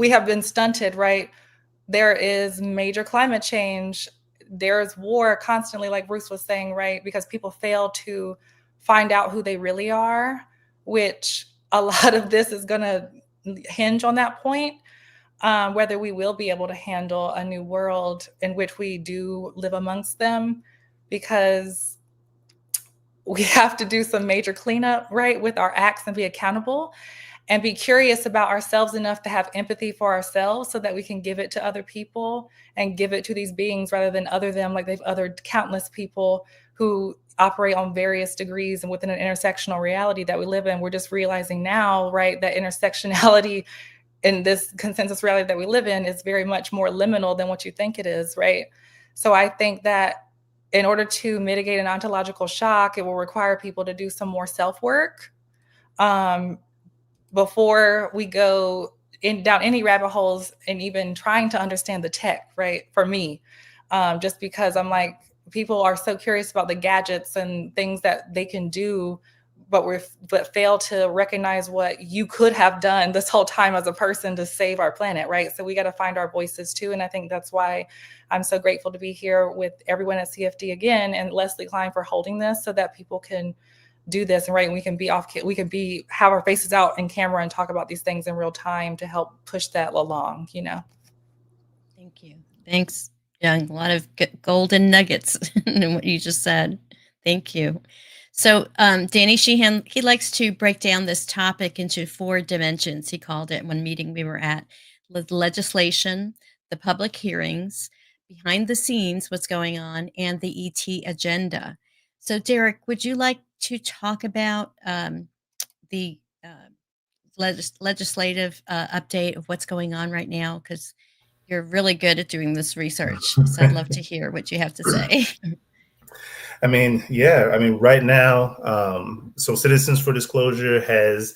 we have been stunted, right? There is major climate change. There's war constantly, like Bruce was saying, right? Because people fail to find out who they really are, which a lot of this is going to hinge on that point, whether we will be able to handle a new world in which we do live amongst them, because we have to do some major cleanup, right, with our acts and be accountable and be curious about ourselves enough to have empathy for ourselves so that we can give it to other people and give it to these beings rather than other them, like they've othered countless people who operate on various degrees and within an intersectional reality that we live in. We're just realizing now, right, that intersectionality in this consensus reality that we live in is very much more liminal than what you think it is, right? So I think that in order to mitigate an ontological shock, it will require people to do some more self-work before we go down any rabbit holes and even trying to understand the tech, right? For me, just because I'm like, people are so curious about the gadgets and things that they can do, but fail to recognize what you could have done this whole time as a person to save our planet, right? So we got to find our voices too. And I think that's why I'm so grateful to be here with everyone at CFD again, and Lesley Klein for holding this so that people can do this, and right, we can have our faces out in camera and talk about these things in real time to help push that along, you know.
Thank you. Thanks, Young. A lot of golden nuggets in what you just said. Thank you. So Danny Sheehan, he likes to break down this topic into 4 dimensions. He called it one meeting we were at: the legislation, the public hearings, behind the scenes, what's going on, and the ET agenda. So Derek, would you like to talk about the legislative update of what's going on right now? Because you're really good at doing this research. So I'd love to hear what you have to say.
I mean, yeah. I mean, right now, so Citizens for Disclosure has,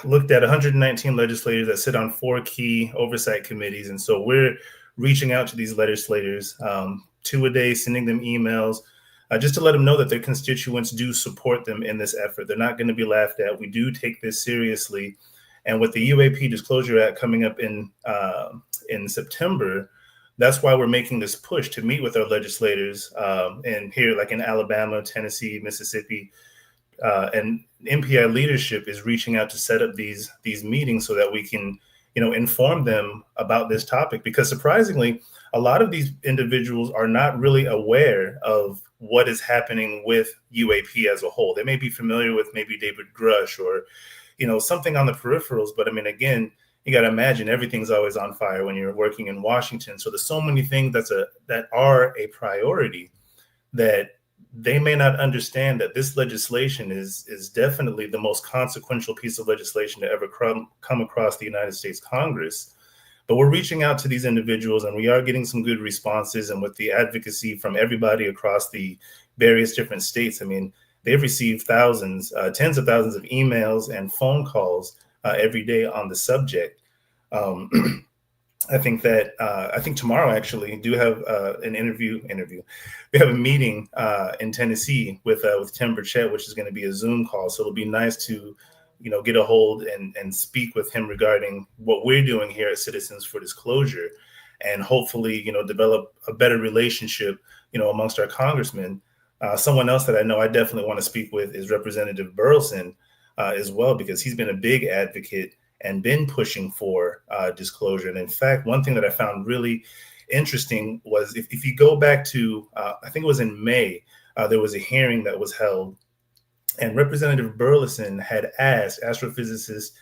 looked at 119 legislators that sit on 4 key oversight committees. And so we're reaching out to these legislators 2 a day, sending them emails, just to let them know that their constituents do support them in this effort. They're not going to be laughed at. We do take this seriously. And with the UAP Disclosure Act coming up in September, that's why we're making this push to meet with our legislators and here, like in Alabama, Tennessee, Mississippi, and MPI leadership is reaching out to set up these meetings so that we can, inform them about this topic. Because surprisingly, a lot of these individuals are not really aware of what is happening with UAP as a whole. They may be familiar with maybe David Grush or, something on the peripherals. But I mean, again, you got to imagine everything's always on fire when you're working in Washington. So there's so many things that are a priority that they may not understand that this legislation is definitely the most consequential piece of legislation to ever come across the United States Congress. But we're reaching out to these individuals and we are getting some good responses. And with the advocacy from everybody across the various different states, I mean, they've received tens of thousands of emails and phone calls every day on the subject. I think tomorrow actually do have an interview. We have a meeting in Tennessee with Tim Burchett, which is going to be a Zoom call. So it'll be nice to, get a hold and speak with him regarding what we're doing here at Citizens for Disclosure, and hopefully, develop a better relationship, amongst our congressmen. Someone else that I know I definitely want to speak with is Representative Burleson as well, because he's been a big advocate and been pushing for disclosure. And in fact, one thing that I found really interesting was if you go back to, I think it was in May, there was a hearing that was held, and Representative Burleson had asked astrophysicist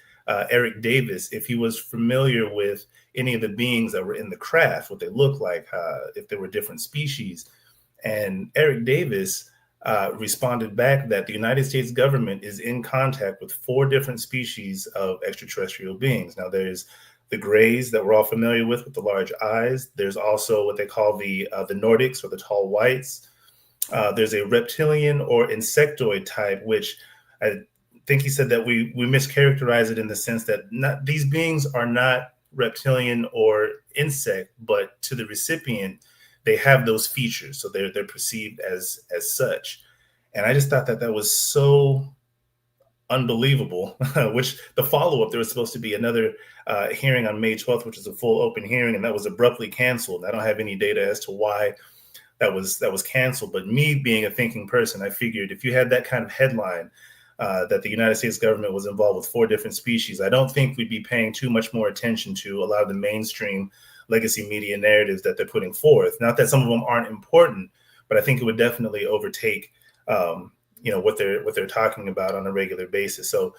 Eric Davis if he was familiar with any of the beings that were in the craft, what they look like, if there were different species. And Eric Davis responded back that the United States government is in contact with 4 different species of extraterrestrial beings. Now, there's the grays that we're all familiar with the large eyes. There's also what they call the Nordics, or the tall whites. There's a reptilian or insectoid type, which I think he said that we mischaracterize it in the sense that these beings are not reptilian or insect, but to the recipient, they have those features, so they're perceived as such. And I just thought that was so unbelievable, which the follow-up, there was supposed to be another hearing on May 12th, which is a full open hearing, and that was abruptly canceled. I don't have any data as to why that was canceled. But me being a thinking person, I figured if you had that kind of headline that the United States government was involved with 4 different species, I don't think we'd be paying too much more attention to a lot of the mainstream legacy media narratives that they're putting forth. Not that some of them aren't important, but I think it would definitely overtake what they're talking about on a regular basis. So,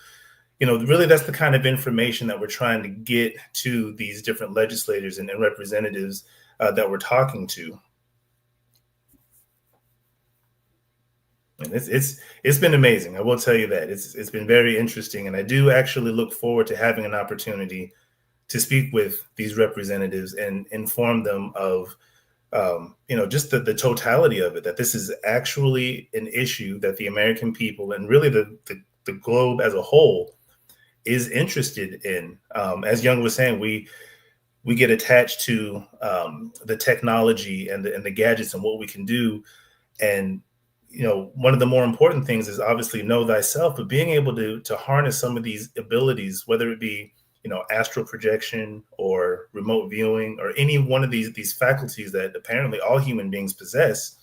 really that's the kind of information that we're trying to get to these different legislators and representatives that we're talking to. And it's been amazing. I will tell you that it's been very interesting, and I do actually look forward to having an opportunity to speak with these representatives and inform them of just the totality of it, that this is actually an issue that the American people and really the globe as a whole is interested in. As Young was saying, we get attached to the technology and the gadgets and what we can do. And, one of the more important things is obviously know thyself, but being able to harness some of these abilities, whether it be astral projection or remote viewing or any one of these faculties that apparently all human beings possess.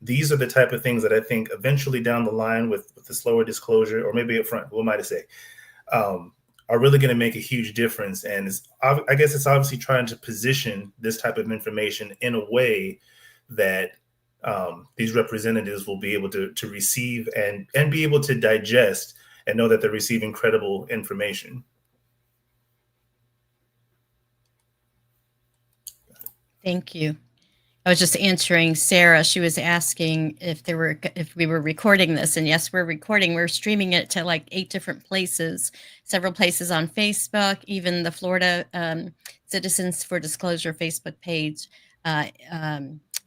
These are the type of things that I think eventually down the line with the slower disclosure, or maybe up front, what might I say, are really going to make a huge difference. And I guess it's obviously trying to position this type of information in a way that these representatives will be able to receive and be able to digest and know that they're receiving credible information.
Thank you. I was just answering Sarah. She was asking if we were recording this, and yes, we're recording. We're streaming it to like 8 different places, several places on Facebook, even the Florida Citizens for Disclosure Facebook page,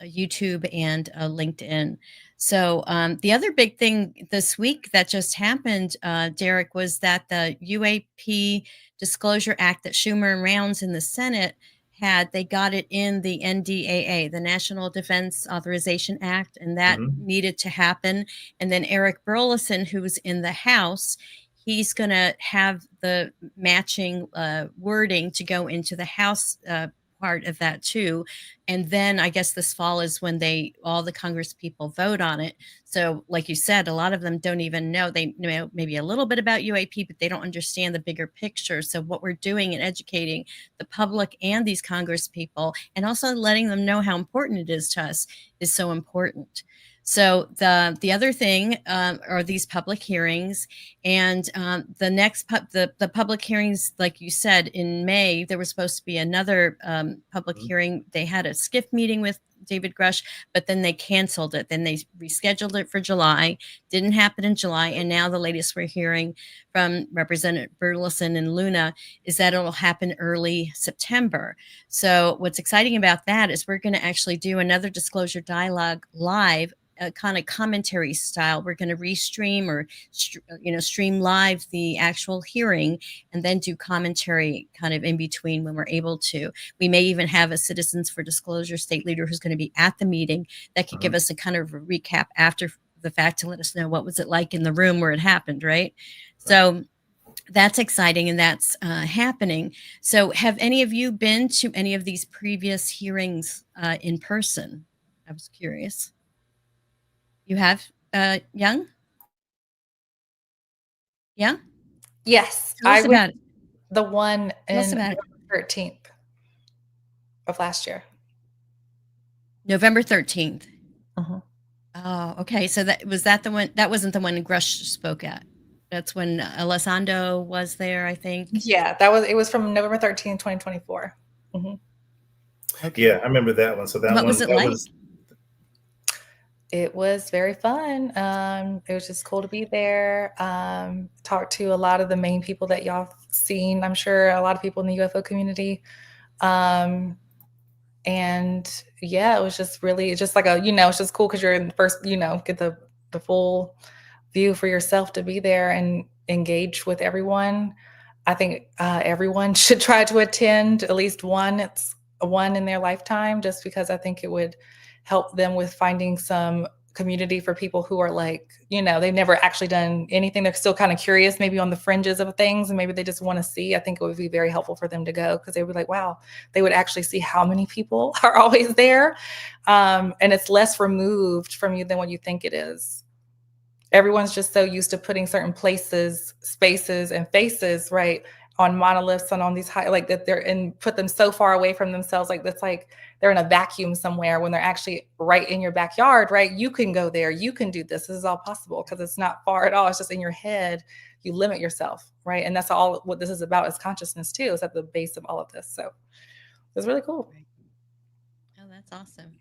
YouTube, and LinkedIn. So the other big thing this week that just happened, Derek, was that the UAP Disclosure Act that Schumer and Rounds in the Senate they got it in the NDAA, the National Defense Authorization Act, and that needed to happen. And then Eric Burlison, who's in the House, he's going to have the matching wording to go into the House part of that too. And then I guess this fall is when all the Congress people vote on it. So like you said, a lot of them don't even know. They know maybe a little bit about UAP, but they don't understand the bigger picture. So what we're doing in educating the public and these Congress people, and also letting them know how important it is to us, is so important. So the other thing are these public hearings, and the next the public hearings, like you said, in May, there was supposed to be another public hearing. They had a SCIF meeting with David Grush, but then they canceled it. Then they rescheduled it for July. Didn't happen in July, and now the latest we're hearing from Representative Burleson and Luna is that it'll happen early September. So what's exciting about that is we're going to actually do another disclosure dialogue live, kind of commentary style. We're going to restream or stream live the actual hearing and then do commentary kind of in between when we're able to. We may even have a Citizens for Disclosure state leader who's going to be at the meeting that could give us a kind of a recap after the fact to let us know what was it like in the room where it happened, right? So that's exciting, and that's happening. So have any of you been to any of these previous hearings in person? I was curious. You have, Young? Yeah?
Yes.
Tell us about it.
The one
Tell us
in
about it.
November 13th of last year.
November 13th.
Mhm.
Oh, okay. So that the one, that wasn't the one Grush spoke at. That's when Alessandro was there, I think.
Yeah, it was from November 13th, 2024.
Okay.
Yeah, I remember that one. So that
What
one
was it like?
It was very fun. It was just cool to be there. Talk to a lot of the main people that y'all seen. I'm sure a lot of people in the UFO community. And yeah, it was just really just like it's just cool because you're in the first, get the full view for yourself to be there and engage with everyone. I think everyone should try to attend at least one in their lifetime, just because I think it would help them with finding some community for people who are like, they've never actually done anything. They're still kind of curious, maybe on the fringes of things, and maybe they just want to see. I think it would be very helpful for them to go, because they would be like, wow, they would actually see how many people are always there. And it's less removed from you than what you think it is. Everyone's just so used to putting certain places, spaces, and faces, right, on monoliths and on these high, like that put them so far away from themselves. Like that's like they're in a vacuum somewhere, when they're actually right in your backyard, right? You can go there, you can do this. This is all possible because it's not far at all. It's just in your head. You limit yourself, right? And that's all what this is about, is consciousness too, is at the base of all of this. So it's really cool.
Oh, that's awesome.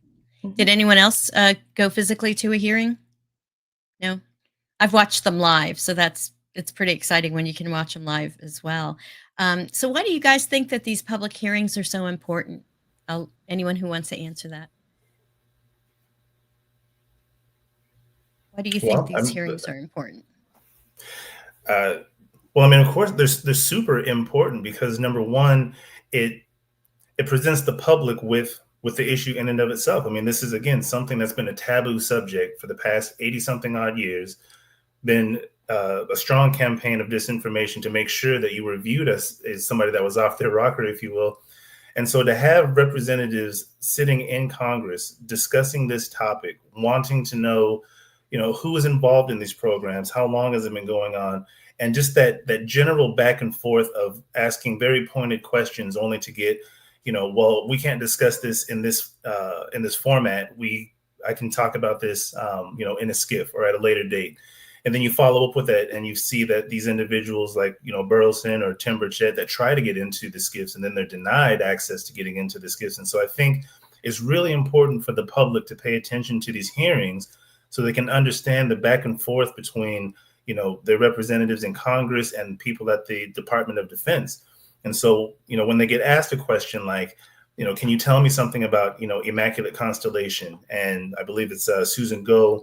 Did anyone else go physically to a hearing? No? I've watched them live, so it's pretty exciting when you can watch them live as well. So why do you guys think that these public hearings are so important? Anyone who wants to answer that? Why do you think these hearings are important?
Well, I mean, of course, they're super important because, number one, it presents the public with the issue in and of itself. I mean, this is, again, something that's been a taboo subject for the past 80-something odd years. Been a strong campaign of disinformation to make sure that you were viewed as somebody that was off their rocker, if you will. And so to have representatives sitting in Congress discussing this topic, wanting to know, who is involved in these programs, how long has it been going on, and just that general back and forth of asking very pointed questions, only to get, well, we can't discuss this in this format. I can talk about this, in a skiff or at a later date. And then you follow up with that, and you see that these individuals like, Burleson or Tim Burchett that try to get into the skiffs, and then they're denied access to getting into the skiffs. And so I think it's really important for the public to pay attention to these hearings so they can understand the back and forth between, their representatives in Congress and people at the Department of Defense. And so, when they get asked a question like, can you tell me something about, Immaculate Constellation? And I believe it's Susan Goh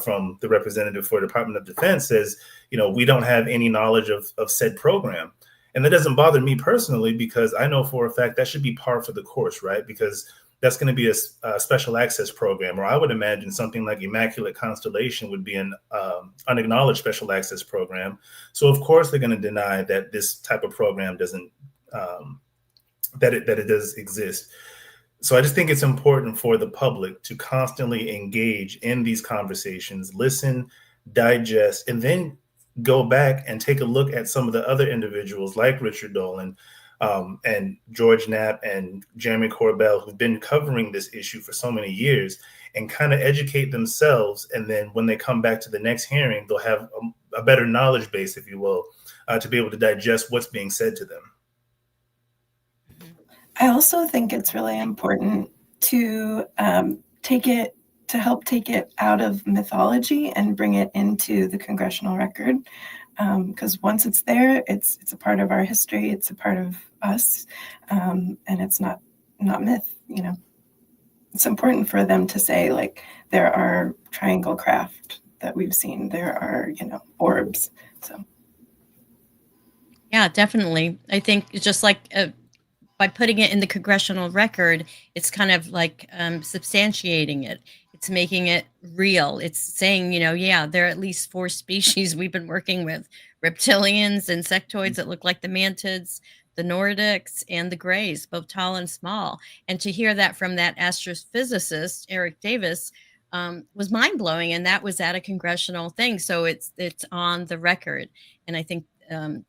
from the representative for Department of Defense says, we don't have any knowledge of said program. And that doesn't bother me personally, because I know for a fact that should be par for the course, right? Because that's going to be a special access program, or I would imagine something like Immaculate Constellation would be an unacknowledged special access program. So of course they're going to deny that this type of program doesn't, that it does exist. So I just think it's important for the public to constantly engage in these conversations, listen, digest, and then go back and take a look at some of the other individuals like Richard Dolan and George Knapp and Jeremy Corbell, who've been covering this issue for so many years, and kind of educate themselves. And then when they come back to the next hearing, they'll have a better knowledge base, if you will, to be able to digest what's being said to them.
I also think it's really important to help take it out of mythology and bring it into the congressional record. Because once it's there, it's a part of our history, it's a part of us, and it's not myth. It's important for them to say, like, there are triangle craft that we've seen, there are orbs. So
yeah, definitely. I think it's just like by putting it in the congressional record, it's kind of like substantiating it. It's making it real. It's saying, yeah, there are at least 4 species we've been working with: reptilians, insectoids that look like the mantids, the Nordics, and the grays, both tall and small. And to hear that from that astrophysicist, Eric Davis, was mind-blowing. And that was at a congressional thing. So it's on the record. And I think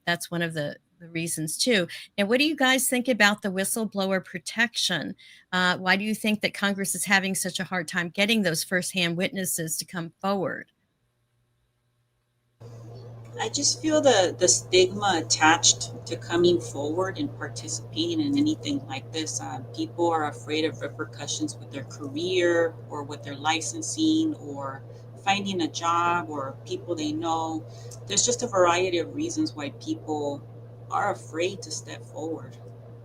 that's one of the reasons too. And what do you guys think about the whistleblower protection? Why do you think that Congress is having such a hard time getting those firsthand witnesses to come forward?
I just feel the stigma attached to coming forward and participating in anything like this. People are afraid of repercussions with their career or with their licensing or finding a job or people they know. There's just a variety of reasons why people are afraid to step forward.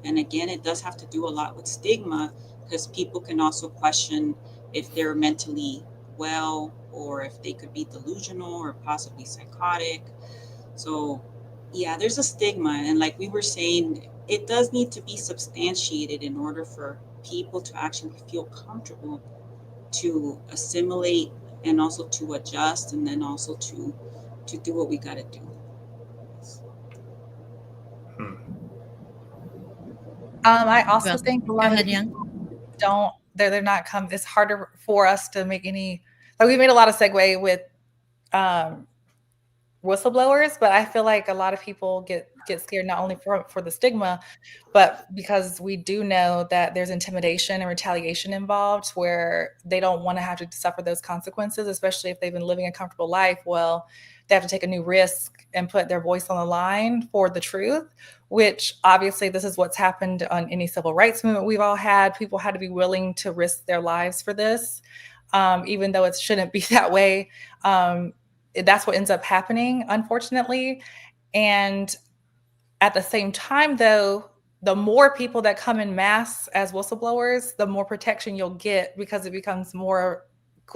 And again, it does have to do a lot with stigma, because people can also question if they're mentally well or if they could be delusional or possibly psychotic. So yeah, there's a stigma. And like we were saying, it does need to be substantiated in order for people to actually feel comfortable to assimilate and also to adjust, and then also to do what we got to do.
I also
Well,
think a
go
lot of the
ahead, Young.
people don't, they're not come, it's harder for us to make any, like we made a lot of segue with um, whistleblowers, but I feel like a lot of people get scared not only for the stigma, but because we do know that there's intimidation and retaliation involved where they don't want to have to suffer those consequences, especially if they've been living a comfortable life. Well, they have to take a new risk and put their voice on the line for the truth, which obviously this is what's happened on any civil rights movement we've all had. People had to be willing to risk their lives for this, even though it shouldn't be that way. That's what ends up happening, unfortunately. And at the same time, though, the more people that come in mass as whistleblowers, the more protection you'll get because it becomes more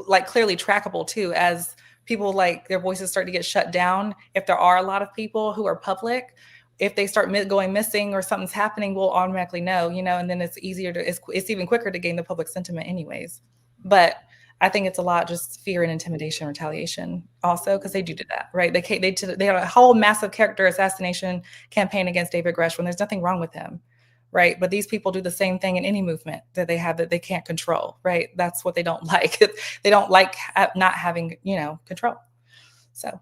like clearly trackable too, as people like their voices start to get shut down. If there are a lot of people who are public, if they start going missing or something's happening, we'll automatically know, and then it's easier to, it's even quicker to gain the public sentiment anyways. But I think it's a lot just fear and intimidation, retaliation also, because they do that, right? They have a whole massive character assassination campaign against David Grush when there's nothing wrong with him, right? But these people do the same thing in any movement that they have that they can't control, right? That's what they don't like. They don't like not having, control. So.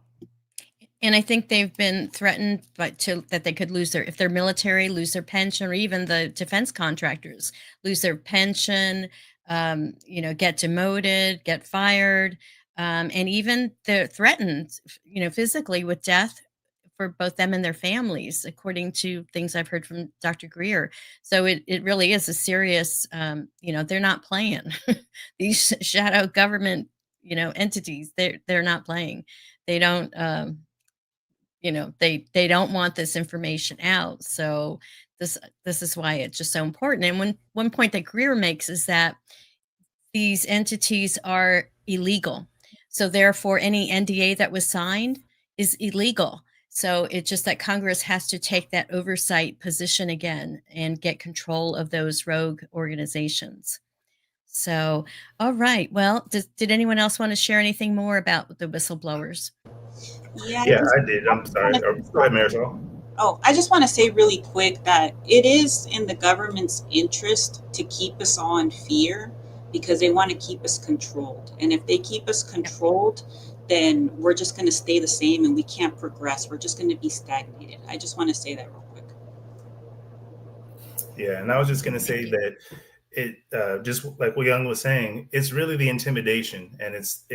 And I think they've been threatened that they could lose if they're military, lose their pension, or even the defense contractors lose their pension, get demoted, get fired, and even they're threatened, physically with death for both them and their families, according to things I've heard from Dr. Greer. So it really is a serious, they're not playing. These shadow government, entities, they're not playing. They don't, they don't want this information out. So this is why it's just so important. And one point that Greer makes is that these entities are illegal. So therefore, any NDA that was signed is illegal. So it's just that Congress has to take that oversight position again and get control of those rogue organizations. So, all right. Well, did anyone else want to share anything more about the whistleblowers?
Yeah,
Yeah, I did. I'm sorry. Go ahead, Marisol.
Oh, I just want to say really quick that it is in the government's interest to keep us all in fear because they want to keep us controlled. And if they keep us controlled, then we're just going to stay the same and we can't progress. We're just going to be stagnated. I just want to say that real quick.
Yeah, and I was just going to say that it just like what Young was saying, it's really the intimidation, and it's.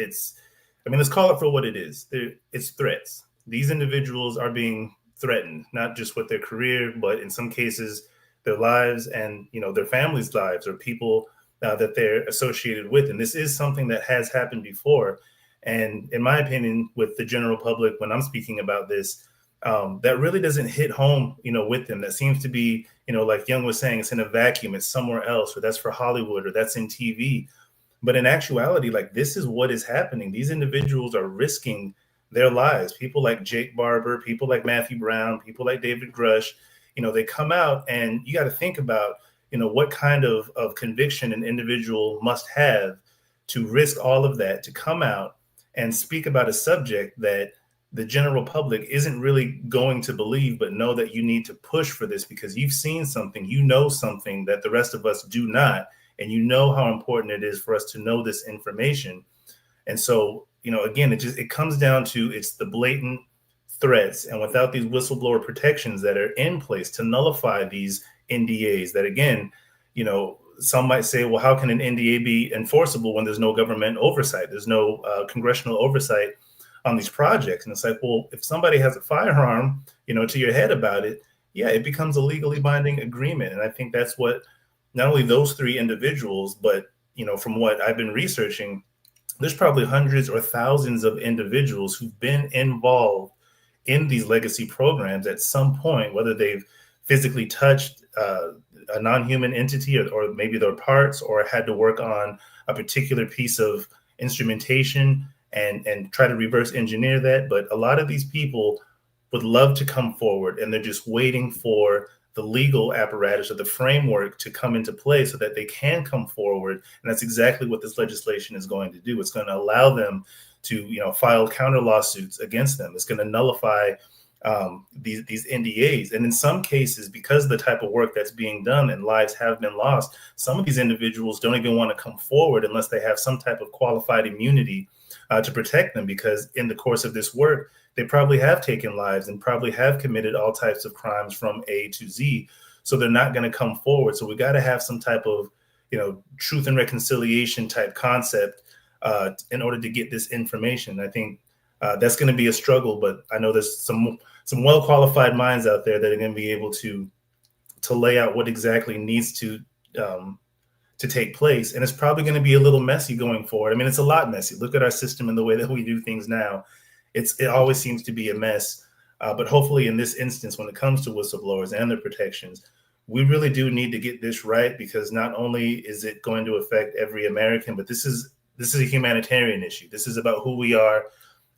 I mean, let's call it for what it is. It's threats. These individuals are being threatened, not just with their career, but in some cases, their lives and their families' lives or people that they're associated with. And this is something that has happened before. And in my opinion, with the general public, when I'm speaking about this, that really doesn't hit home, with them. That seems to be, like Young was saying, it's in a vacuum. It's somewhere else, or that's for Hollywood, or that's in TV. But in actuality, like this is what is happening. These individuals are risking their lives. People like Jake Barber, people like Matthew Brown, people like David Grush, they come out and you got to think about, what kind of conviction an individual must have to risk all of that, to come out and speak about a subject that the general public isn't really going to believe, but know that you need to push for this because you've seen something, something that the rest of us do not. And how important it is for us to know this information. And so, again, it comes down to it's the blatant threats. And without these whistleblower protections that are in place to nullify these NDAs that, again, some might say, well, how can an NDA be enforceable when there's no government oversight? There's no congressional oversight on these projects. And it's like, well, if somebody has a firearm, to your head about it, yeah, it becomes a legally binding agreement. And I think that's what not only those three individuals, but, from what I've been researching, there's probably hundreds or thousands of individuals who've been involved in these legacy programs at some point, whether they've physically touched a non-human entity or maybe their parts or had to work on a particular piece of instrumentation and try to reverse engineer that. But a lot of these people would love to come forward and they're just waiting for the legal apparatus or the framework to come into play so that they can come forward. And that's exactly what this legislation is going to do. It's going to allow them to, file counter lawsuits against them. It's going to nullify these NDAs. And in some cases, because of the type of work that's being done and lives have been lost, some of these individuals don't even want to come forward unless they have some type of qualified immunity to protect them, because in the course of this work, they probably have taken lives and probably have committed all types of crimes from A to Z. So they're not going to come forward. So we got to have some type of, truth and reconciliation type concept in order to get this information. I think that's going to be a struggle, but I know there's some well-qualified minds out there that are going to be able to lay out what exactly needs to take place. And it's probably going to be a little messy going forward. I mean, it's a lot messy. Look at our system and the way that we do things now. It always seems to be a mess. But hopefully in this instance, when it comes to whistleblowers and their protections, we really do need to get this right, because not only is it going to affect every American, but this is a humanitarian issue. This is about who we are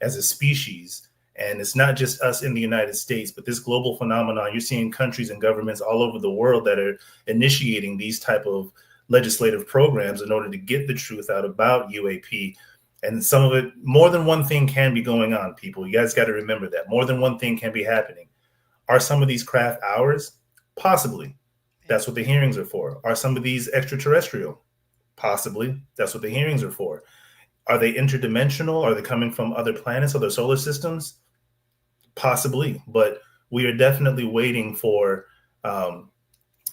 as a species. And it's not just us in the United States, but this global phenomenon. You're seeing countries and governments all over the world that are initiating these type of legislative programs in order to get the truth out about UAP. And some of it, more than one thing can be going on, people. You guys got to remember that. More than one thing can be happening. Are some of these craft ours? Possibly. That's what the hearings are for. Are some of these extraterrestrial? Possibly. That's what the hearings are for. Are they interdimensional? Are they coming from other planets, other solar systems? Possibly. But we are definitely waiting for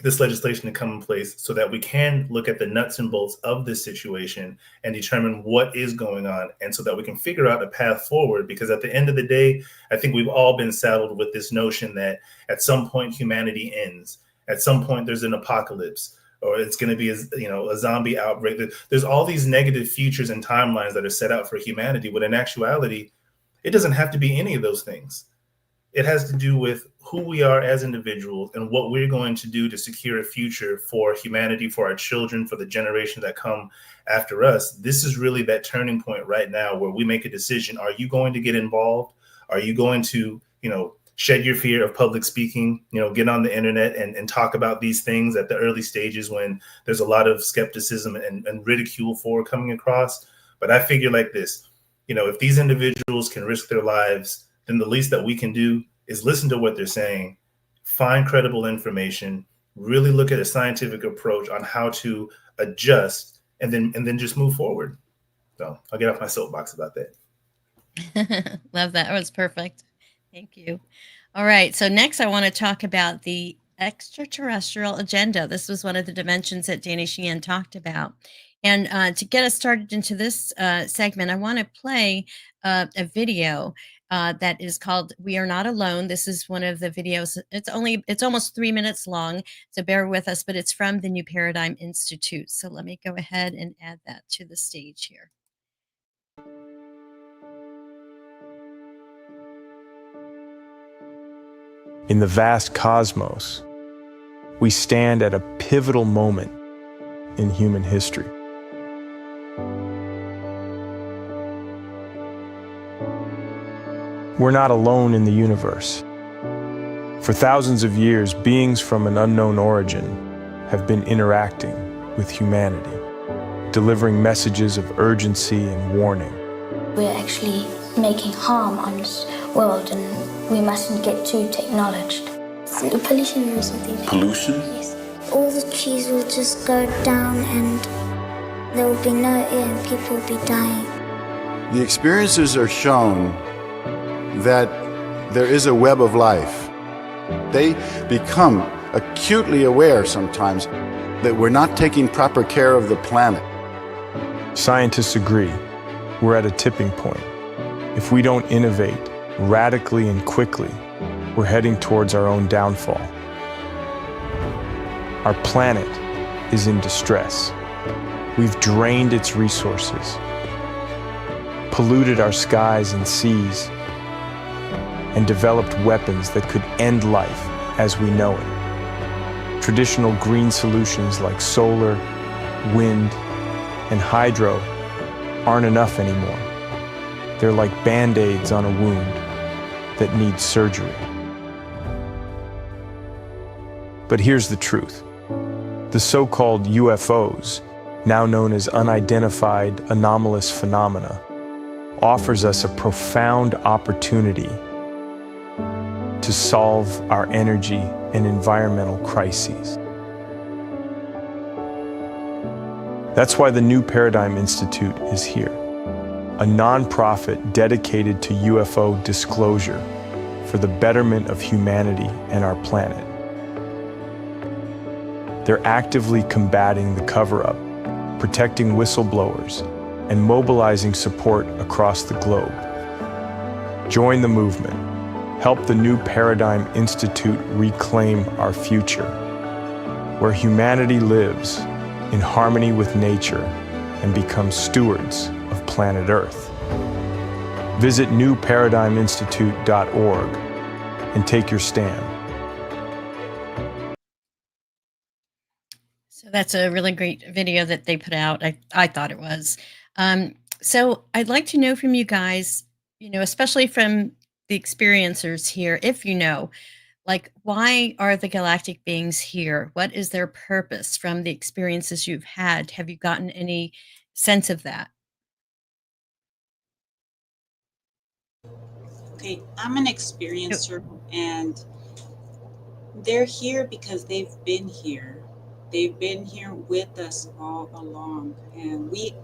this legislation to come in place so that we can look at the nuts and bolts of this situation and determine what is going on, and so that we can figure out a path forward. Because at the end of the day, I think we've all been saddled with this notion that at some point humanity ends. At some point there's an apocalypse, or it's going to be a zombie outbreak. There's all these negative futures and timelines that are set out for humanity, when in actuality, it doesn't have to be any of those things. It has to do with who we are as individuals and what we're going to do to secure a future for humanity, for our children, for the generation that come after us. This is really that turning point right now where we make a decision. Are you going to get involved? Are you going to, shed your fear of public speaking, get on the internet and talk about these things at the early stages when there's a lot of skepticism and ridicule for coming across? But I figure like this, if these individuals can risk their lives, then the least that we can do is listen to what they're saying, find credible information, really look at a scientific approach on how to adjust, and then just move forward. So I'll get off my soapbox about that.
Love that. That was perfect. Thank you. All right. So next I want to talk about the extraterrestrial agenda. This was one of the dimensions that Danny Sheehan talked about. And to get us started into this segment, I want to play a video that is called "We Are Not Alone." This is one of the videos. It's almost 3 minutes long, so bear with us, but it's from the New Paradigm Institute. So let me go ahead and add that to the stage here.
In the vast cosmos, we stand at a pivotal moment in human history. We're not alone in the universe. For thousands of years, beings from an unknown origin have been interacting with humanity, delivering messages of urgency and warning.
We're actually making harm on this world, and we mustn't get too technologized. The pollution or something.
Pollution?
Yes. All the trees will just go down and there will be no air and people will be dying.
The experiences are shown that there is a web of life. They become acutely aware sometimes that we're not taking proper care of the planet.
Scientists agree we're at a tipping point. If we don't innovate radically and quickly, we're heading towards our own downfall. Our planet is in distress. We've drained its resources, polluted our skies and seas, and developed weapons that could end life as we know it. Traditional green solutions like solar, wind, and hydro aren't enough anymore. They're like Band-Aids on a wound that needs surgery. But here's the truth. The so-called UFOs, now known as unidentified anomalous phenomena, offers us a profound opportunity to solve our energy and environmental crises. That's why the New Paradigm Institute is here, a nonprofit dedicated to UFO disclosure for the betterment of humanity and our planet. They're actively combating the cover-up, protecting whistleblowers, and mobilizing support across the globe. Join the movement. Help the New Paradigm Institute reclaim our future, where humanity lives in harmony with nature and becomes stewards of planet Earth. Visit newparadigminstitute.org and take your stand.
So that's a really great video that they put out. I thought it was. So I'd like to know from you guys, especially from the experiencers here, if you know, like, why are the galactic beings here? What is their purpose from the experiences you've had? Have you gotten any sense of that?
Okay, I'm an experiencer, and they're here because they've been here. They've been here with us all along, and we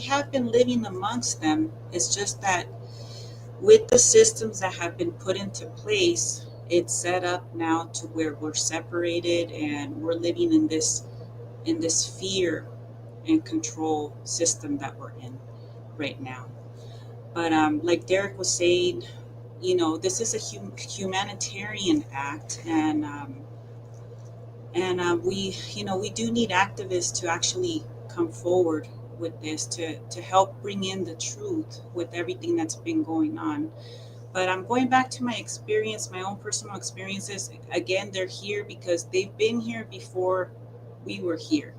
have been living amongst them. It's just that with the systems that have been put into place, it's set up now to where we're separated and we're living in this fear and control system that we're in right now. But like Derek was saying, this is a humanitarian act, and we do need activists to actually come forward with this to help bring in the truth with everything that's been going on. But I'm going back to my experience, my own personal experiences. Again, they're here because they've been here before we were here.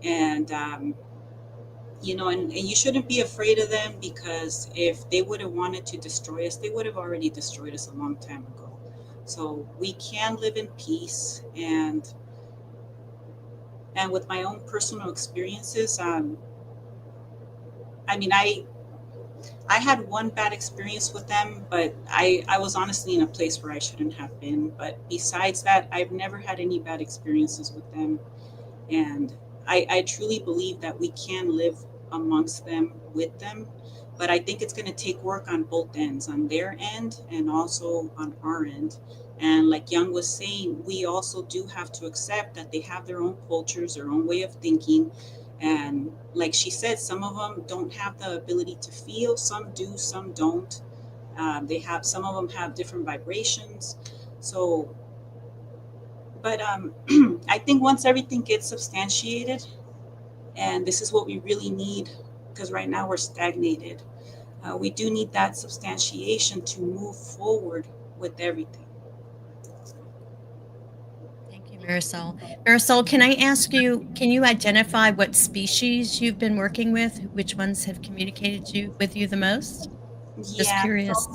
And, and you shouldn't be afraid of them, because if they would have wanted to destroy us, they would have already destroyed us a long time ago. So we can live in peace. And with my own personal experiences, I had one bad experience with them, but I was honestly in a place where I shouldn't have been. But besides that, I've never had any bad experiences with them. And I truly believe that we can live amongst them, with them. But I think it's going to take work on both ends, on their end and also on our end. And like Young was saying, we also do have to accept that they have their own cultures, their own way of thinking. And like she said, some of them don't have the ability to feel, some do, some don't. Some of them have different vibrations. So, but I think once everything gets substantiated, and this is what we really need, because right now we're stagnated. We do need that substantiation to move forward with everything.
Marisol. Marisol, can I ask you, can you identify what species you've been working with? Which ones have communicated with you the most? Just curious.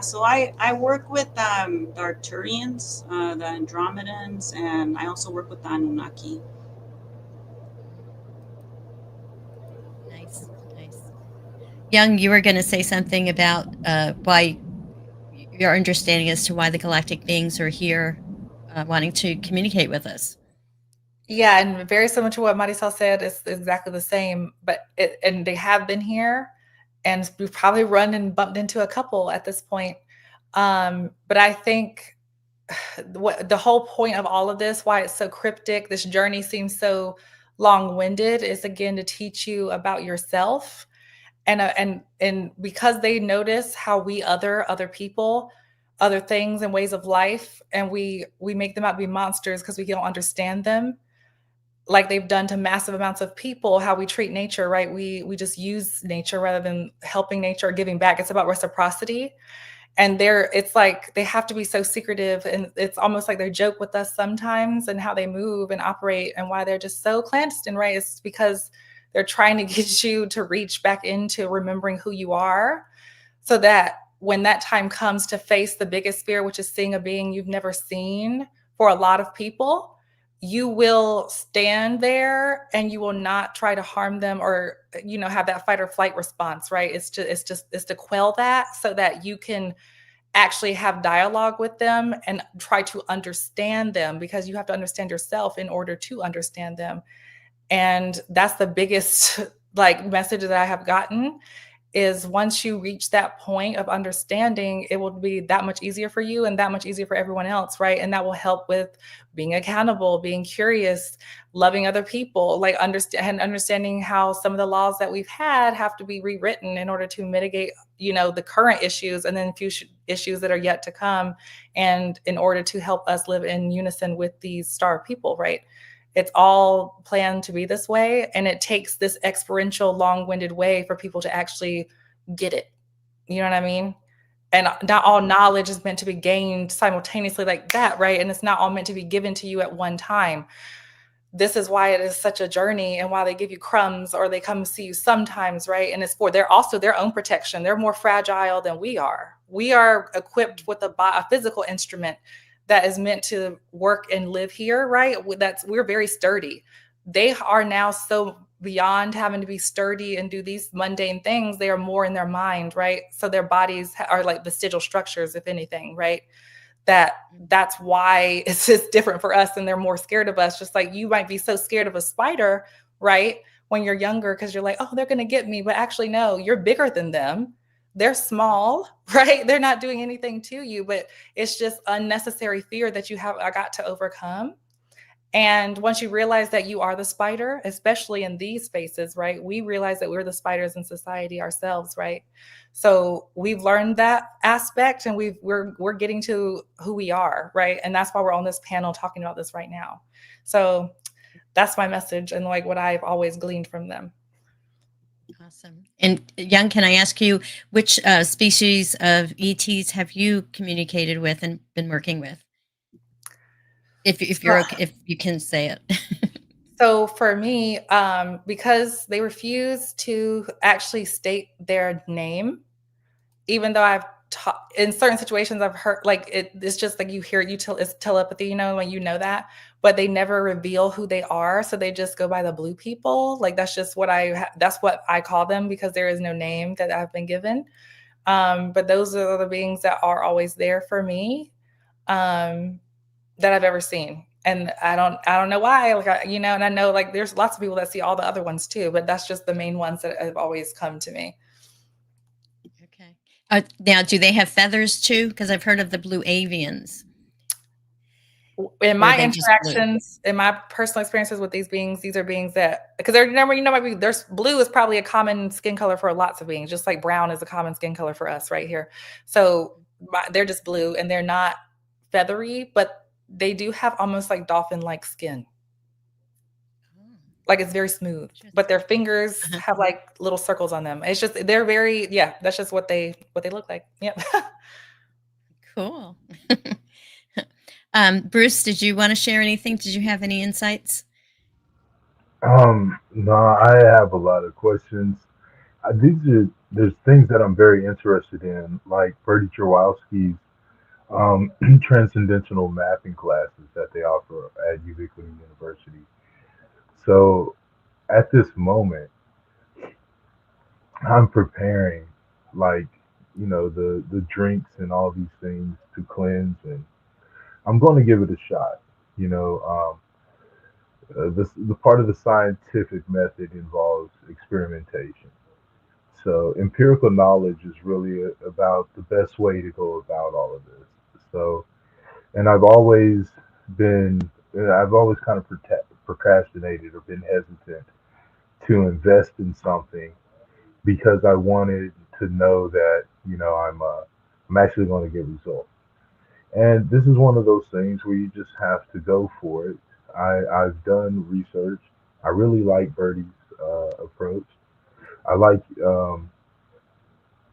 So I work with the Arcturians, the Andromedans, and I also work with the Anunnaki.
Nice. Young, you were going to say something about why your understanding as to why the galactic beings are here wanting to communicate with us.
Yeah, and very similar to what Marisol said, it's exactly the same. And they have been here, and we've probably run and bumped into a couple at this point. But I think the whole point of all of this, why it's so cryptic, this journey seems so long-winded, is again to teach you about yourself, and because they notice how we other people, other things and ways of life, and we make them out to be monsters because we don't understand them, like they've done to massive amounts of people. How we treat nature, right? We just use nature rather than helping nature or giving back. It's about reciprocity. And it's like they have to be so secretive, and it's almost like they joke with us sometimes, and how they move and operate, and why they're just so clandestine, right? It's because they're trying to get you to reach back into remembering who you are, so that when that time comes to face the biggest fear, which is seeing a being you've never seen for a lot of people, you will stand there and you will not try to harm them or, have that fight or flight response, right? It's to quell that so that you can actually have dialogue with them and try to understand them, because you have to understand yourself in order to understand them. And that's the biggest message that I have gotten, is once you reach that point of understanding, it will be that much easier for you and that much easier for everyone else, right? And that will help with being accountable, being curious, loving other people, understanding how some of the laws that we've had have to be rewritten in order to mitigate, the current issues and then future issues that are yet to come, and in order to help us live in unison with these star people, right? It's all planned to be this way, and it takes this experiential, long-winded way for people to actually get it. You know what I mean? And not all knowledge is meant to be gained simultaneously like that, right? And it's not all meant to be given to you at one time. This is why it is such a journey, and why they give you crumbs or they come see you sometimes, right? And it's for their also their own protection. They're more fragile than we are. We are equipped with a physical instrument that is meant to work and live here, right? We're very sturdy. They are now so beyond having to be sturdy and do these mundane things. They are more in their mind, right? So their bodies are like vestigial structures, if anything, right? That's why it's just different for us, and they're more scared of us. Just like you might be so scared of a spider, right? When you're younger, because you're like, oh, they're going to get me. But actually, no, you're bigger than them. They're small, right? They're not doing anything to you, but it's just unnecessary fear that I got to overcome. And once you realize that you are the spider, especially in these spaces, right? We realize that we're the spiders in society ourselves, right? So we've learned that aspect, and we're getting to who we are, right? And that's why we're on this panel talking about this right now. So that's my message, and what I've always gleaned from them.
Awesome. And Young, can I ask you, which species of ETs have you communicated with and been working with? If you're okay, if you can say it.
So for me, because they refuse to actually state their name, even though in certain situations I've heard it's just like it's telepathy, when you know that, but they never reveal who they are. So they just go by the blue people. That's just that's what I call them, because there is no name that I've been given. But those are the beings that are always there for me, that I've ever seen. And I don't know why, and I know there's lots of people that see all the other ones too, but that's just the main ones that have always come to me.
Okay. Now, do they have feathers too? Because I've heard of the blue avians.
In my interactions, in my personal experiences with these are beings that, because there's blue is probably a common skin color for lots of beings, just like brown is a common skin color for us right here. So they're just blue, and they're not feathery, but they do have almost like dolphin-like skin. It's very smooth, but their fingers have little circles on them. It's just, they're very, that's just what they look like. Yep.
Cool. Bruce, did you want to share anything? Did you have any insights?
No, I have a lot of questions. There's things that I'm very interested in, like Bertie Churwowski's transcendental mapping classes that they offer at Ubiquity University. So at this moment, I'm preparing the drinks and all these things to cleanse, and I'm going to give it a shot. The part of the scientific method involves experimentation. So empirical knowledge is really about the best way to go about all of this. So, and I've always kind of procrastinated or been hesitant to invest in something, because I wanted to know that I'm actually going to get results. And this is one of those things where you just have to go for it. I've done research. I really like Bertie's approach. I like a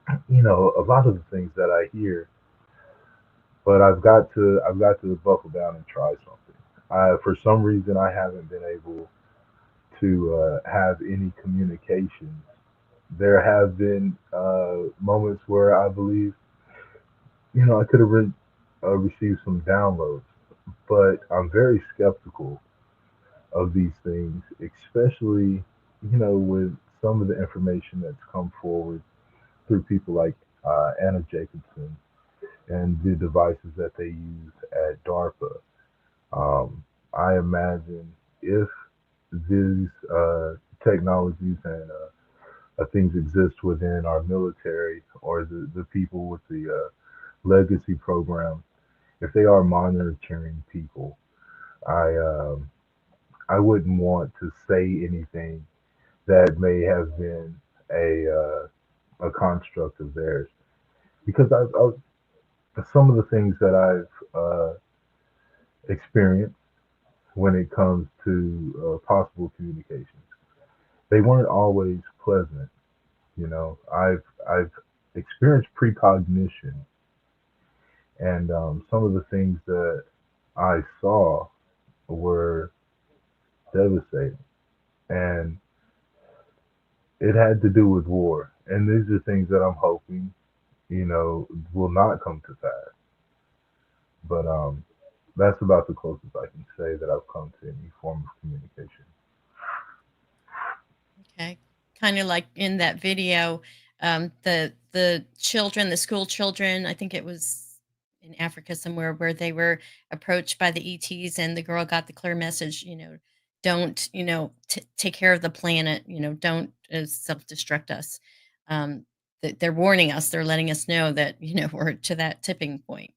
lot of the things that I hear, but I've got to buckle down and try something. For some reason, I haven't been able to have any communications. There have been moments where I believe, I could have received some downloads but I'm very skeptical of these things, especially, with some of the information that's come forward through people like Anna Jacobson and the devices that they use at DARPA. I imagine if these technologies and things exist within our military or the people with the legacy program, if they are monitoring people, I I wouldn't want to say anything that may have been a construct of theirs because some of the things that I've experienced when it comes to possible communications, they weren't always pleasant. I've experienced precognition, and some of the things that I saw were devastating, and it had to do with war. And these are things that I'm hoping, will not come to pass. But that's about the closest I can say that I've come to any form of communication.
Okay. Kind of like in that video, the children, the school children, I think it was in Africa somewhere where they were approached by the ETs and the girl got the clear message, don't, take care of the planet, don't self-destruct us. They're warning us, they're letting us know that, we're to that tipping point.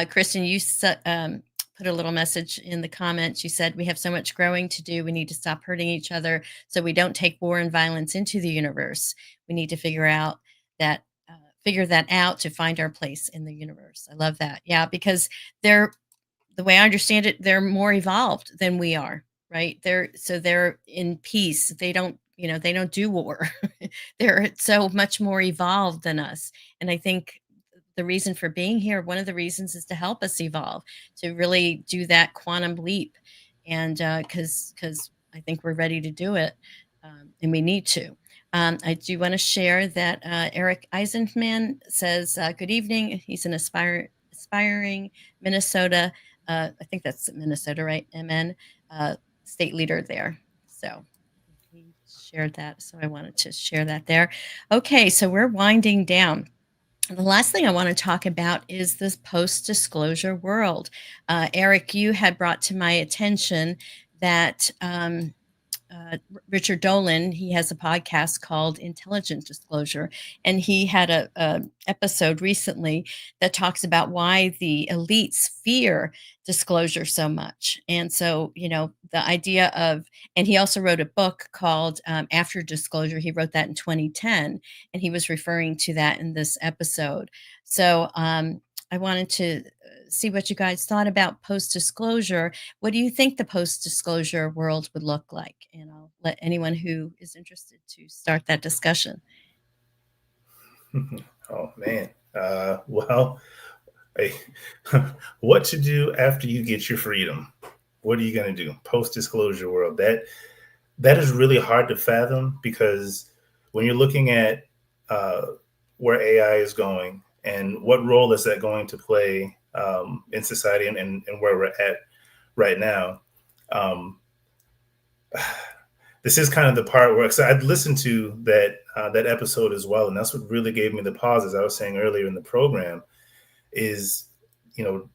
Kristen, you put a little message in the comments. You said, we have so much growing to do. We need to stop hurting each other so we don't take war and violence into the universe. We need to figure that out to find our place in the universe. I love that. Yeah, because the way I understand it, they're more evolved than we are, right? They're in peace. They don't do war. They're so much more evolved than us. And I think the reason for being here, one of the reasons is to help us evolve, to really do that quantum leap. And because I think we're ready to do it, and we need to. I do want to share that Eric Eisenman says, good evening. He's an aspiring Minnesota, I think that's Minnesota, right? MN, state leader there. So he shared that. So I wanted to share that there. Okay, so we're winding down. The last thing I want to talk about is this post-disclosure world. Eric, you had brought to my attention that Richard Dolan, he has a podcast called Intelligent Disclosure, and he had a episode recently that talks about why the elites fear disclosure so much. And so, the idea of, and he also wrote a book called After Disclosure. He wrote that in 2010, and he was referring to that in this episode. So I wanted to see what you guys thought about post-disclosure. What do you think the post-disclosure world would look like? And I'll let anyone who is interested to start that discussion.
Oh man. Well, hey, what to do after you get your freedom? What are you going to do? Post-disclosure world. That is really hard to fathom, because when you're looking at where AI is going and what role is that going to play in society and where we're at right now. This is kind of the part where, so I'd listened to that episode as well, and that's what really gave me the pause, as I was saying earlier in the program, is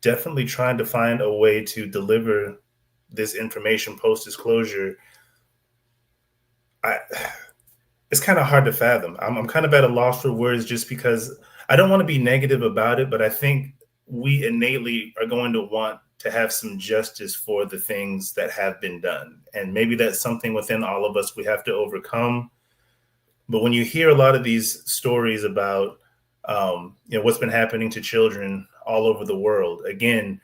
definitely trying to find a way to deliver this information post-disclosure. It's kind of hard to fathom. I'm kind of at a loss for words, just because I don't want to be negative about it, but I think we innately are going to want to have some justice for the things that have been done. And maybe that's something within all of us we have to overcome. But when you hear a lot of these stories about what's been happening to children all over the world, again,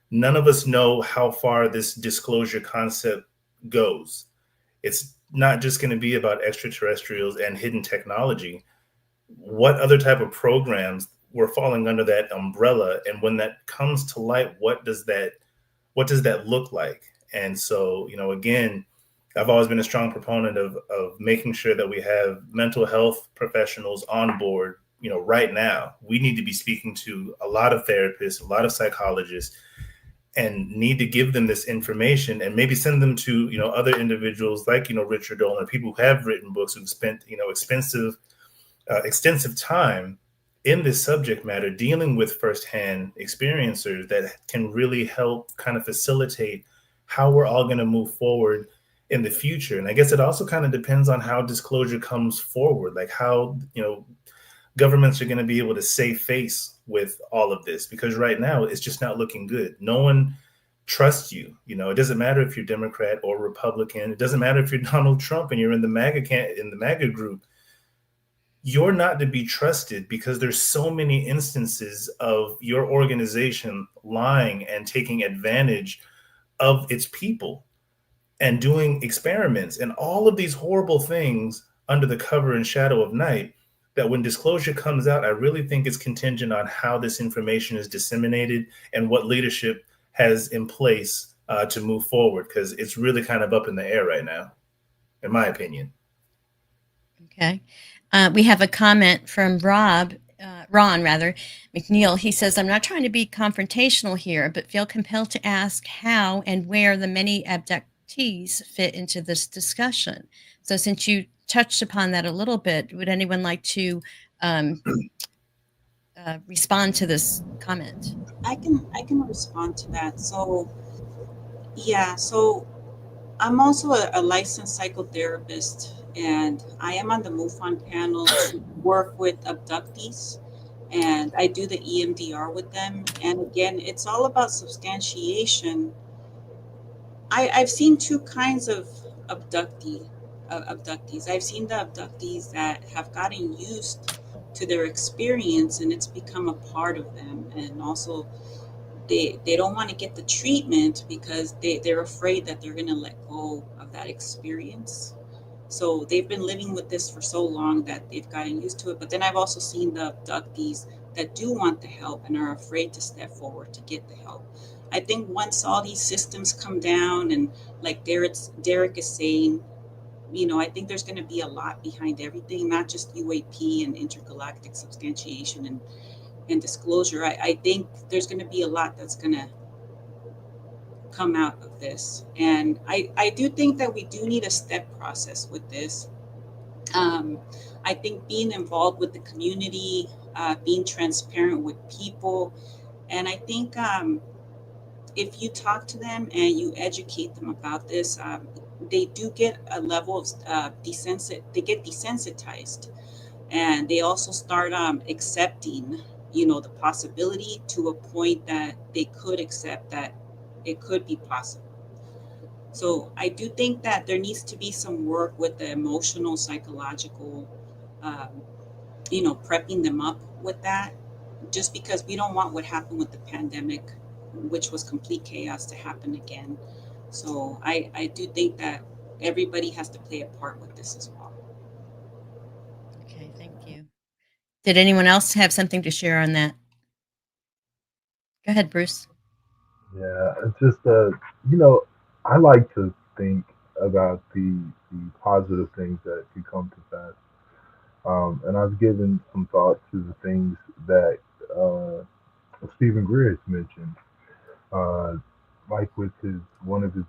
none of us know how far this disclosure concept goes. It's not just going to be about extraterrestrials and hidden technology. What other type of programs were falling under that umbrella? And when that comes to light, what does that look like? And so, again, I've always been a strong proponent of making sure that we have mental health professionals on board. Right now, we need to be speaking to a lot of therapists, a lot of psychologists, and need to give them this information and maybe send them to, other individuals like, Richard Dolan, people who have written books, who've spent, extensive time in this subject matter, dealing with firsthand experiencers that can really help kind of facilitate how we're all going to move forward in the future. And I guess it also kind of depends on how disclosure comes forward, like how, governments are going to be able to save face with all of this, because right now it's just not looking good. No one trusts you. It doesn't matter if you're Democrat or Republican. It doesn't matter if you're Donald Trump and you're in the MAGA group. You're not to be trusted because there's so many instances of your organization lying and taking advantage of its people and doing experiments and all of these horrible things under the cover and shadow of night, that when disclosure comes out, I really think it's contingent on how this information is disseminated and what leadership has in place to move forward, because it's really kind of up in the air right now, in my opinion.
Okay. We have a comment from Ron McNeil. He says, I'm not trying to be confrontational here, but feel compelled to ask how and where the many abductees fit into this discussion. So since you touched upon that a little bit, would anyone like to respond to this comment?
I can respond to that. So I'm also a licensed psychotherapist, and I am on the MUFON panel to work with abductees, and I do the EMDR with them. And again, it's all about substantiation. I've seen two kinds of abductees. I've seen the abductees that have gotten used to their experience and it's become a part of them, and also they don't want to get the treatment because they're afraid that they're going to let go of that experience. So they've been living with this for so long that they've gotten used to it. But then I've also seen the abductees that do want the help and are afraid to step forward to get the help. I think once all these systems come down, and like Derek is saying, I think there's going to be a lot behind everything, not just UAP and intergalactic substantiation and disclosure. I think there's going to be a lot that's going to come out of this. And I do think that we do need a step process with this. I think being involved with the community, being transparent with people, and I think if you talk to them and you educate them about this, they do get a level of they get desensitized, and they also start accepting the possibility, to a point that they could accept that it could be possible. So I do think that there needs to be some work with the emotional, psychological, prepping them up with that, just because we don't want what happened with the pandemic, which was complete chaos, to happen again. So I do think that everybody has to play a part with this as well.
Okay, thank you. Did anyone else have something to share on that? Go ahead, Bruce.
Yeah, it's just I like to think about the positive things that could come to pass. And I've given some thought to the things that Stephen Greer has mentioned, like with one of his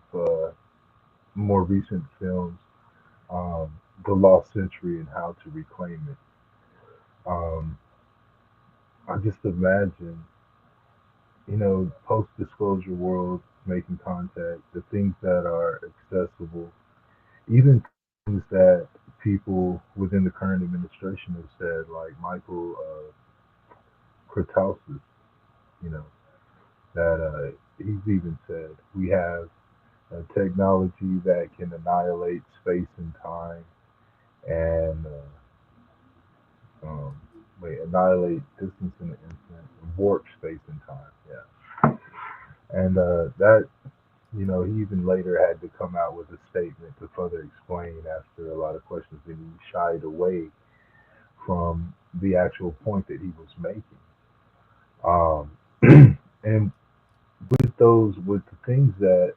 more recent films, The Lost Century and How to Reclaim It. I just imagine, post-disclosure world, making contact, the things that are accessible, even things that people within the current administration have said, like Michael Kurtausis, that he's even said, we have a technology that can annihilate space and time and annihilate distance in an instant, warp space and time. Yeah, and that he even later had to come out with a statement to further explain after a lot of questions, and he shied away from the actual point that he was making. And with the things that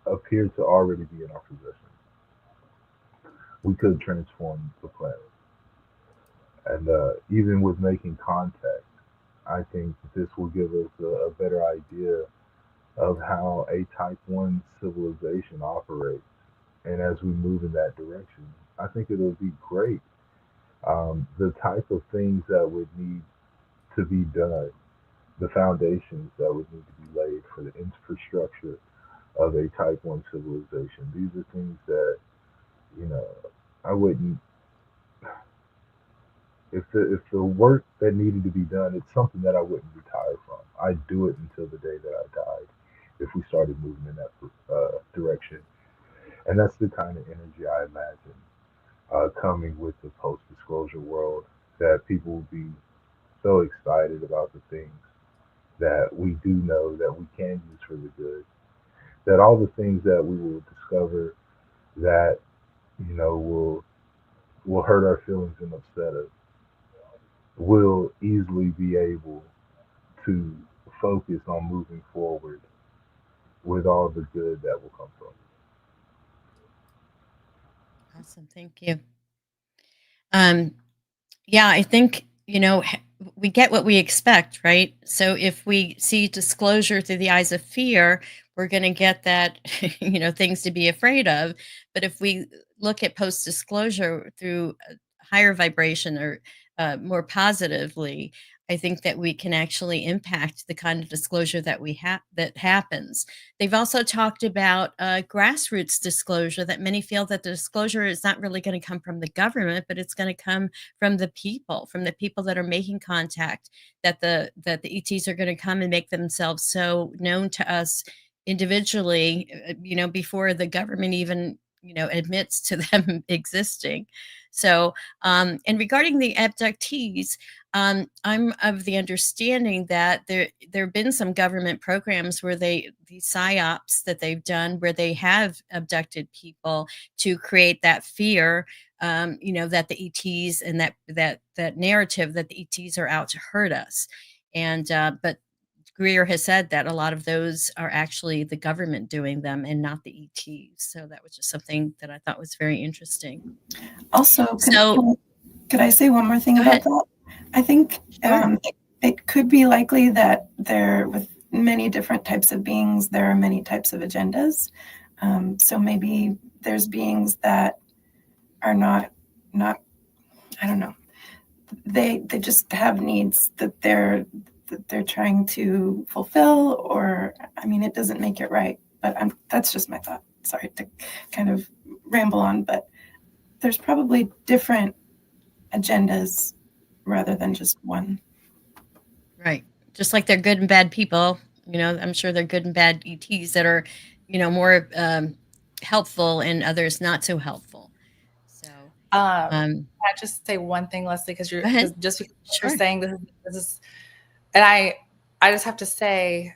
appear to already be in our possession, we could transform the planet. And even with making contact, I think that this will give us a better idea of how a type 1 civilization operates. And as we move in that direction, I think it'll be great. The type of things that would need to be done, the foundations that would need to be laid for the infrastructure of a type 1 civilization. These are things that, you know, I wouldn't, if the work that needed to be done, it's something that I wouldn't retire from. I'd do it until the day that I died if we started moving in that direction. And that's the kind of energy I imagine coming with the post-disclosure world, that people will be so excited about the things that we do know that we can use for the good, that all the things that we will discover that, you know, will hurt our feelings and upset us, will easily be able to focus on moving forward with all the good that will come from it.
Awesome. Thank you. Yeah, I think, we get what we expect, right? So if we see disclosure through the eyes of fear, we're going to get that, things to be afraid of. But if we look at post disclosure through a higher vibration or more positively, I think that we can actually impact the kind of disclosure that that happens. They've also talked about grassroots disclosure, that many feel that the disclosure is not really going to come from the government, but it's going to come from the people that are making contact, that the ETs are going to come and make themselves so known to us individually, before the government even, admits to them existing. So, and regarding the abductees, I'm of the understanding that there have been some government programs where these psyops that they've done, where they have abducted people to create that fear, that the ETs, and that narrative that the ETs are out to hurt us. And but Greer has said that a lot of those are actually the government doing them and not the ETs. So that was just something that I thought was very interesting.
Also,
So
could I say one more thing
go
about
ahead.
that? I think
Sure.
it could be likely that with many different types of beings, there are many types of agendas. So maybe there's beings that are not, I don't know. They just have needs that they're trying to fulfill, or, I mean, it doesn't make it right, but that's just my thought. Sorry to kind of ramble on, but there's probably different agendas rather than just one.
Right. Just like they're good and bad people, I'm sure they're good and bad ETs that are, more helpful and others not so helpful. So,
Can I just say one thing, Lesley, because
go ahead.
just because
Sure.
you're saying this is, and I just have to say,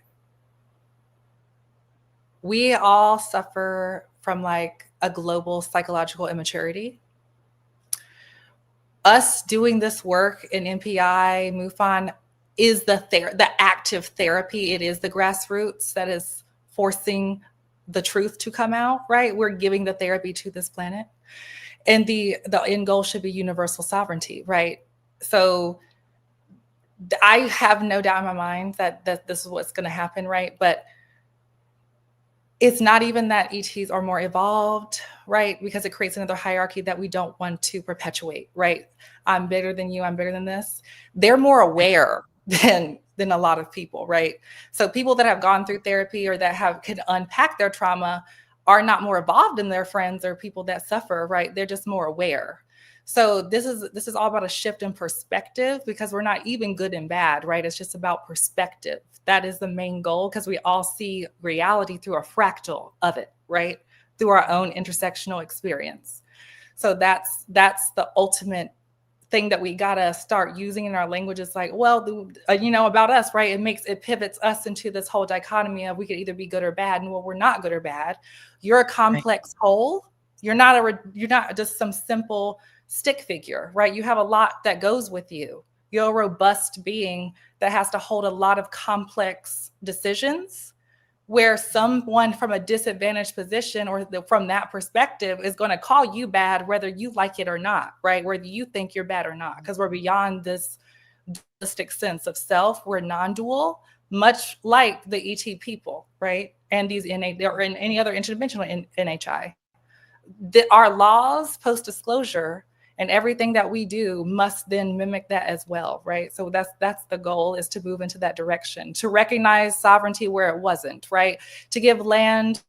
we all suffer from like a global psychological immaturity. Us doing this work in MPI, MUFON, is the active therapy. It is the grassroots that is forcing the truth to come out, right? We're giving the therapy to this planet. And the end goal should be universal sovereignty, right? So I have no doubt in my mind that this is what's going to happen, right? But it's not even that ETs are more evolved, right? Because it creates another hierarchy that we don't want to perpetuate, right? I'm bigger than you, I'm bigger than this. They're more aware than a lot of people, right? So people that have gone through therapy or that can unpack their trauma are not more evolved than their friends or people that suffer, right? They're just more aware. So this is all about a shift in perspective, because we're not even good and bad, right? It's just about perspective. That is the main goal, because we all see reality through a fractal of it, right? Through our own intersectional experience. So that's the ultimate thing that we gotta start using in our language. Is like, well, about us, right? It pivots us into this whole dichotomy of we could either be good or bad, and well, we're not good or bad. You're a complex whole. You're not just some simple stick figure, right? You have a lot that goes with you. You're a robust being that has to hold a lot of complex decisions, where someone from a disadvantaged position or from that perspective is going to call you bad, whether you like it or not, right? Whether you think you're bad or not, because we're beyond this dualistic sense of self. We're non-dual. much like the ET people, right? And these or in any other interdimensional NHI. Our laws, post-disclosure, and everything that we do must then mimic that as well, right? So that's the goal, is to move into that direction, to recognize sovereignty where it wasn't, right? To give land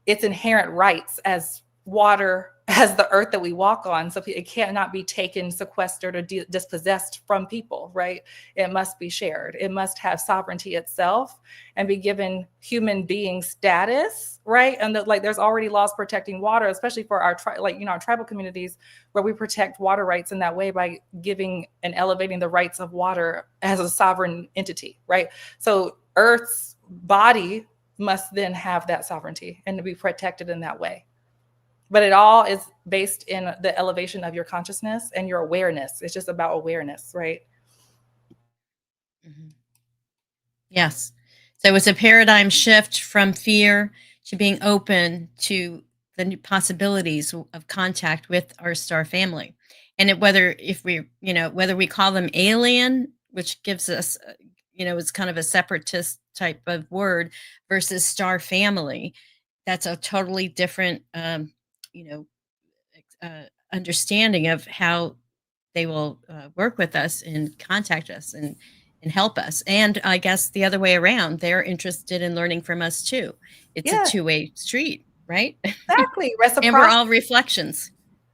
its inherent rights as water, as the earth that we walk on. So it cannot be taken, sequestered, or dispossessed from people, right? It must be shared. It must have sovereignty itself and be given human being status, right? And like there's already laws protecting water, especially for our our tribal communities, where we protect water rights in that way by giving and elevating the rights of water as a sovereign entity, right? So Earth's body must then have that sovereignty and to be protected in that way. But it all is based in the elevation of your consciousness and your awareness. It's just about awareness, right?
Mm-hmm. Yes. So it's a paradigm shift from fear to being open to the new possibilities of contact with our star family. And whether we call them alien, which gives us, it's kind of a separatist type of word, versus star family, that's a totally different, understanding of how they will work with us and contact us and help us. And I guess the other way around, they're interested in learning from us too. It's a two-way street, right?
Exactly.
And we're all reflections.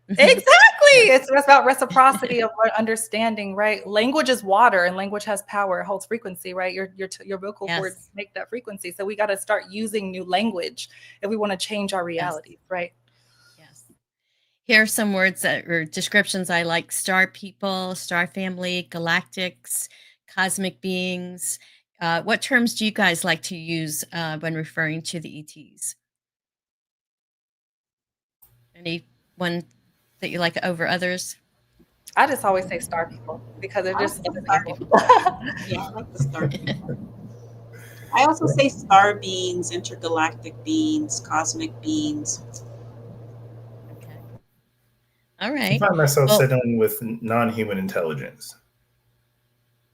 Exactly. It's about reciprocity of understanding, right? Language is water, and language has power. It holds frequency, right? Your vocal cords make that frequency. So we got to start using new language if we want to change our reality, right?
Yes. Here are some words or descriptions I like: star people, star family, galactics, cosmic beings. What terms do you guys like to use when referring to the ETs? Anyone that you like over others?
I just always say star people because they're just
star people. Yeah, I like the star people. I also say star beings, intergalactic beings, cosmic beings.
Okay. All right.
I find myself settling with non-human intelligence.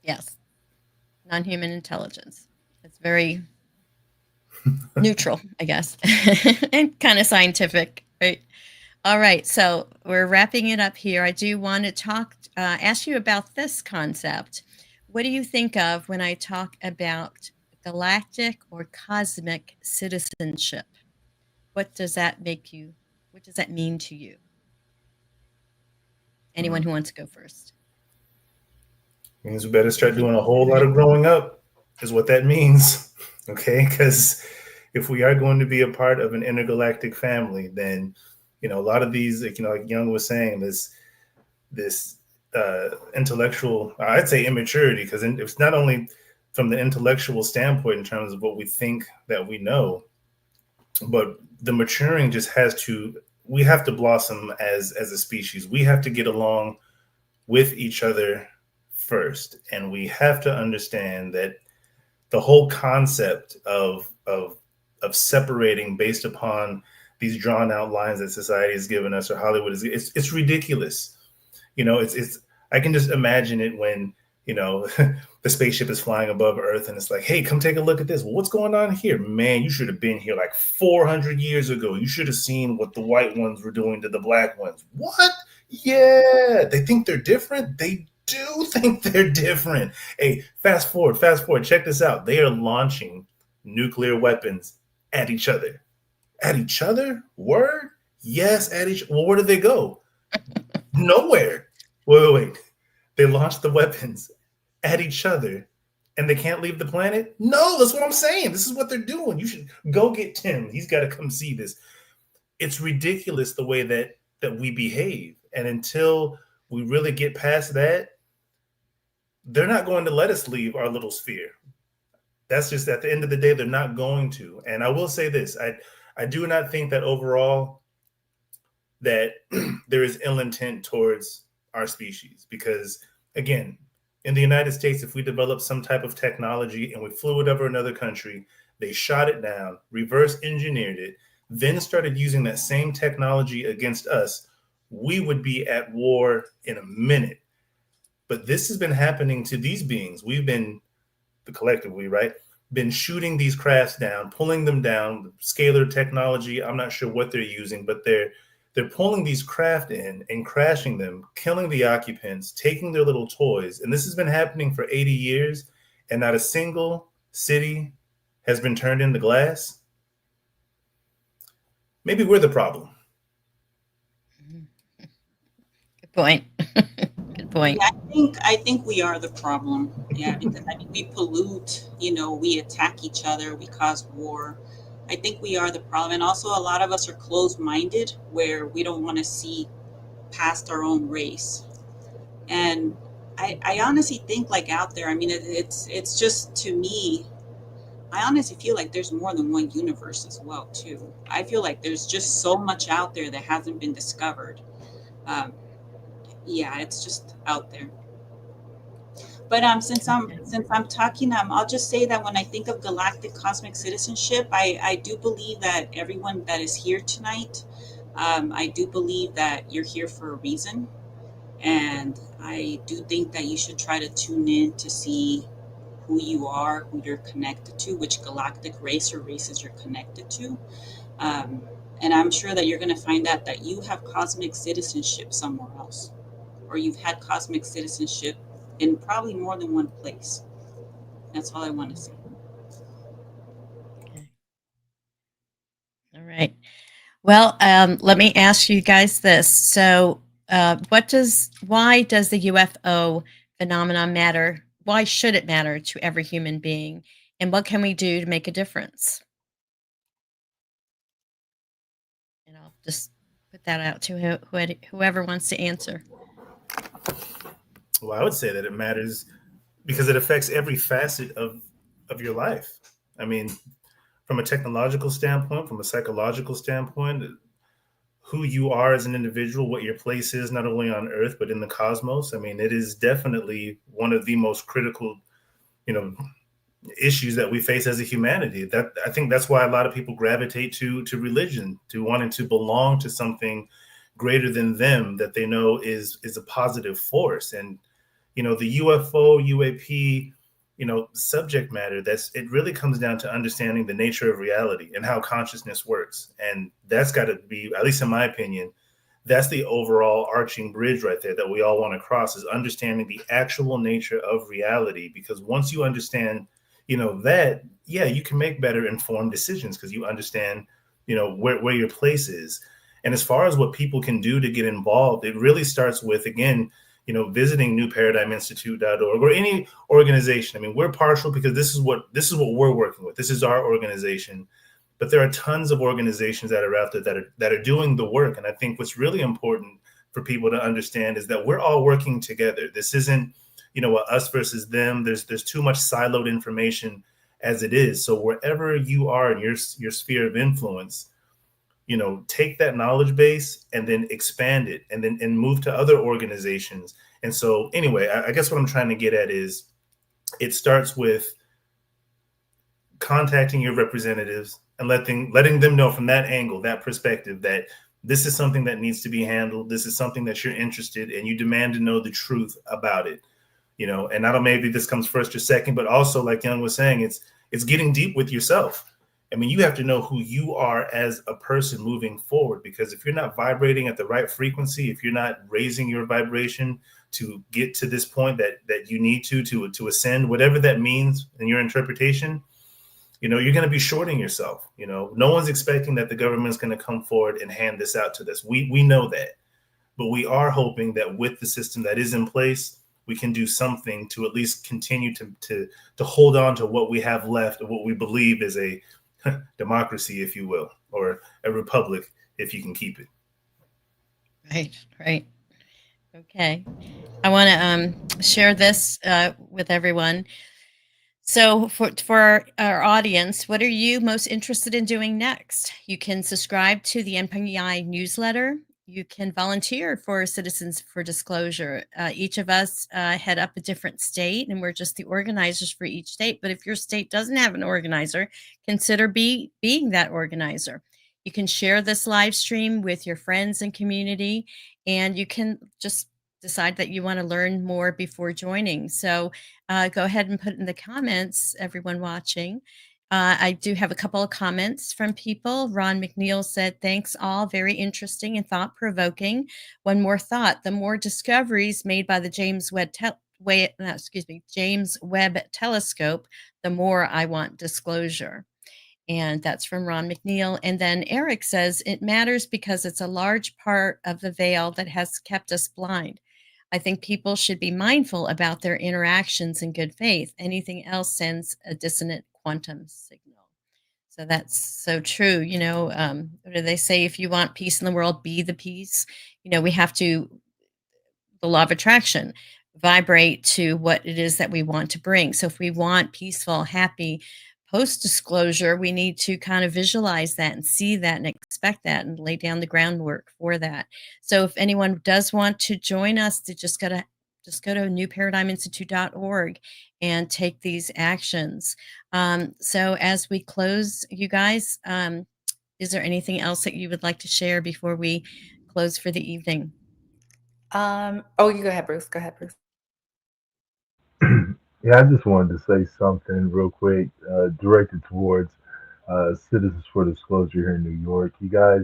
Yes. Non-human intelligence. It's very neutral, I guess, and kind of scientific, right? All right. So we're wrapping it up here. I do want to ask you about this concept. What do you think of when I talk about galactic or cosmic citizenship? What does that make you? What does that mean to you? Anyone who wants to go first?
Means we better start doing a whole lot of growing up, is what that means. Okay, because if we are going to be a part of an intergalactic family, then a lot of these, like Young was saying, this intellectual, I'd say immaturity, because it's not only from the intellectual standpoint in terms of what we think that we know, but the maturing just we have to blossom as a species. We have to get along with each other first, and we have to understand that the whole concept of separating based upon these drawn out lines that society has given us, or Hollywood it's ridiculous. It's I can just imagine it when the spaceship is flying above Earth and it's like, hey, come take a look at this. Well, what's going on here? Man, you should have been here like 400 years ago. You should have seen what the white ones were doing to the black ones. What? Yeah, they think they're different. They do think they're different. Hey, fast forward. Check this out. They are launching nuclear weapons at each other. At each other? Word? Yes, at each. Well, where did they go? Nowhere. Wait. They launched the weapons at each other, and they can't leave the planet? No, that's what I'm saying. This is what they're doing. You should go get Tim. He's got to come see this. It's ridiculous the way that we behave. And until we really get past that, they're not going to let us leave our little sphere. That's just, at the end of the day, they're not going to. And I will say this. I do not think that overall that there is ill intent towards our species, because, again, in the United States, if we develop some type of technology and we flew it over another country, they shot it down, reverse engineered it, then started using that same technology against us, we would be at war in a minute. But this has been happening to these beings. We've been, collectively, right? been shooting these crafts down, pulling them down, scalar technology. I'm not sure what they're using, but they're pulling these craft in and crashing them, killing the occupants, taking their little toys. And this has been happening for 80 years, and not a single city has been turned into glass. Maybe we're the problem.
Good point. Good point.
Yeah, I think we are the problem. Yeah, because I mean we pollute, we attack each other, we cause war. I think we are the problem. And also a lot of us are closed-minded where we don't want to see past our own race. And I honestly think like out there, I mean it's just to me, I honestly feel like there's more than one universe as well too. I feel like there's just so much out there that hasn't been discovered. Um, yeah, it's just out there. But since I'm talking, I'll just say that when I think of galactic cosmic citizenship, I do believe that everyone that is here tonight, I do believe that you're here for a reason, and I do think that you should try to tune in to see who you are, who you're connected to, which galactic race or races you're connected to. And I'm sure that you're going to find out that you have cosmic citizenship somewhere else, or you've had cosmic citizenship in probably more than one place. That's all I want to say.
Okay. All right. Well, let me ask you guys this. So, why does the UFO phenomenon matter? Why should it matter to every human being? And what can we do to make a difference? And I'll just put that out to whoever wants to answer.
Well, I would say that it matters because it affects every facet of your life. I mean, from a technological standpoint, from a psychological standpoint, who you are as an individual, what your place is, not only on Earth, but in the cosmos. I mean, it is definitely one of the most critical, issues that we face as a humanity. That I think that's why a lot of people gravitate to religion, to wanting to belong to something greater than them that they know is a positive force. And the UFO, UAP, subject matter, it really comes down to understanding the nature of reality and how consciousness works. And that's got to be, at least in my opinion, that's the overall arching bridge right there that we all want to cross, is understanding the actual nature of reality. Because once you understand, that, yeah, you can make better informed decisions because you understand, where your place is. And as far as what people can do to get involved, it really starts with, again, visiting newparadigminstitute.org or any organization. I mean, we're partial because this is what we're working with. This is our organization, but there are tons of organizations that are out there that are doing the work. And I think what's really important for people to understand is that we're all working together. This isn't, us versus them. There's too much siloed information as it is. So wherever you are in your sphere of influence, take that knowledge base and then expand it and move to other organizations. And so anyway, I guess what I'm trying to get at is it starts with contacting your representatives and letting them know from that angle, that perspective, that this is something that needs to be handled. This is something that you're interested in. You demand to know the truth about it, and I don't, maybe this comes first or second, but also like Young was saying, it's getting deep with yourself. I mean, you have to know who you are as a person moving forward, because if you're not vibrating at the right frequency, if you're not raising your vibration to get to this point that you need to ascend, whatever that means in your interpretation, you're going to be shorting yourself. No one's expecting that the government's going to come forward and hand this out to us. We know that, but we are hoping that with the system that is in place, we can do something to at least continue to hold on to what we have left of what we believe is a democracy, if you will, or a republic, if you can keep it.
Right. Okay. I want to share this with everyone. So for our audience, what are you most interested in doing next? You can subscribe to the NPI newsletter. You can volunteer for Citizens for Disclosure. Each of us head up a different state, and we're just the organizers for each state. But if your state doesn't have an organizer, consider being that organizer. You can share this live stream with your friends and community, and you can just decide that you want to learn more before joining. So go ahead and put in the comments, everyone watching. I do have a couple of comments from people. Ron McNeil said, "Thanks all, very interesting and thought provoking. One more thought: the more discoveries made by the James Webb Telescope, the more I want disclosure." And that's from Ron McNeil. And then Eric says, "It matters because it's a large part of the veil that has kept us blind. I think people should be mindful about their interactions in good faith. Anything else sends a dissonant quantum signal." So that's so true. What do they say? If you want peace in the world, be the peace. We have to, the law of attraction, vibrate to what it is that we want to bring. So if we want peaceful, happy post disclosure, we need to kind of visualize that and see that and expect that and lay down the groundwork for that. So if anyone does want to join us, to just go to newparadigminstitute.org and take these actions. So as we close, you guys, is there anything else that you would like to share before we close for the evening?
Oh, you go ahead, Bruce. Go ahead, Bruce.
Yeah, I just wanted to say something real quick, directed towards Citizens for Disclosure here in New York. You guys,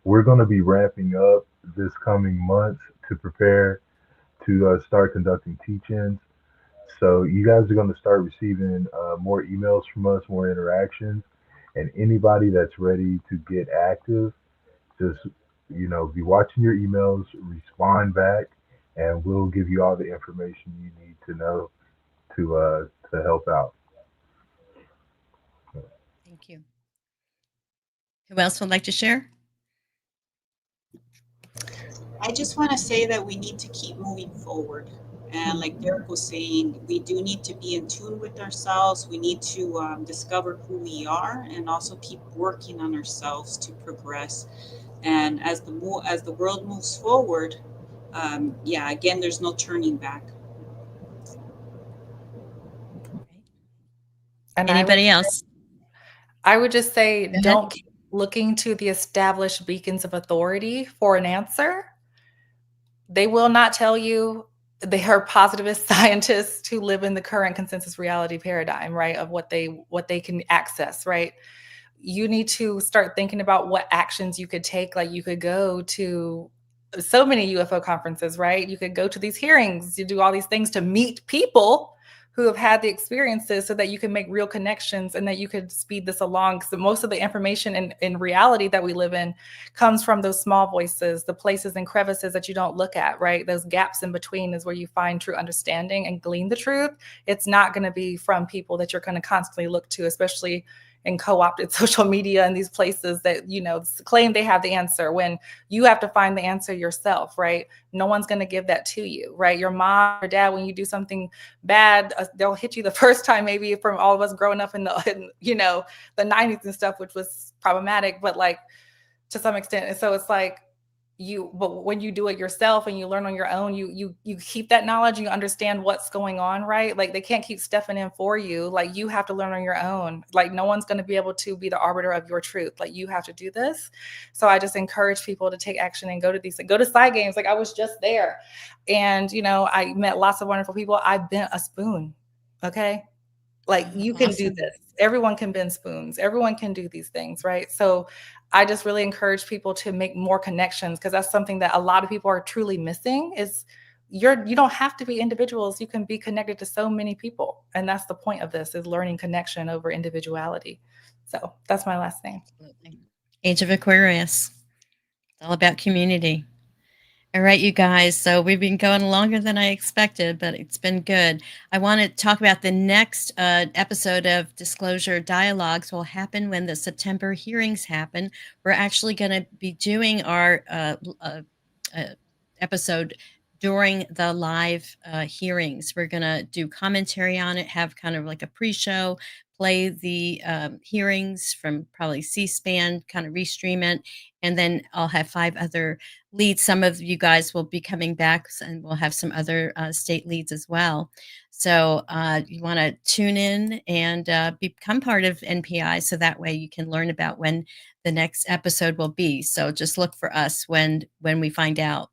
we're going to be ramping up this coming month to prepare to start conducting teach-ins. So you guys are going to start receiving more emails from us, more interactions, and anybody that's ready to get active, just be watching your emails, respond back, and we'll give you all the information you need to know to help out.
Thank you. Who else would like to share?
I just want to say that we need to keep moving forward. And like Derek was saying, we do need to be in tune with ourselves. We need to discover who we are and also keep working on ourselves to progress. And as the world moves forward, again, there's no turning back.
And
Anybody else?
I would just say, don't keep looking to the established beacons of authority for an answer. They will not tell you. They are positivist scientists who live in the current consensus reality paradigm, right, of what they can access, right? You need to start thinking about what actions you could take. Like, you could go to so many UFO conferences, right? You could go to these hearings, you do all these things to meet people who have had the experiences so that you can make real connections and that you could speed this along. Because most of the information in reality that we live in comes from those small voices, the places and crevices that you don't look at, right? Those gaps in between is where you find true understanding and glean the truth. It's not going to be from people that you're going to constantly look to, especially in co-opted social media and these places that, claim they have the answer when you have to find the answer yourself, right? No one's going to give that to you, right? Your mom or dad, when you do something bad, they'll hit you the first time, maybe, from all of us growing up in the 90s and stuff, which was problematic, but like to some extent. And so it's like, but when you do it yourself and you learn on your own, you keep that knowledge, you understand what's going on, right? Like, they can't keep stepping in for you. Like, you have to learn on your own. Like, no one's going to be able to be the arbiter of your truth. Like, you have to do this. So I just encourage people to take action and go to side games. Like, I was just there, and I met lots of wonderful people. I bent a spoon. Okay. Like, you can do this. Everyone can bend spoons. Everyone can do these things, right? So I just really encourage people to make more connections, because that's something that a lot of people are truly missing. Is you don't have to be individuals. You can be connected to so many people. And that's the point of this, is learning connection over individuality. So that's my last thing.
Absolutely. Age of Aquarius. It's all about community. All right, you guys. So we've been going longer than I expected, but it's been good. I want to talk about the next episode of Disclosure Dialogues will happen when the September hearings happen. We're actually going to be doing our episode during the live hearings. We're going to do commentary on it, have kind of like a pre-show, play the hearings from probably C-SPAN, kind of restream it, and then I'll have 5 other leads. Some of you guys will be coming back, and we'll have some other state leads as well. So you want to tune in and become part of NPI, so that way you can learn about when the next episode will be. So just look for us when we find out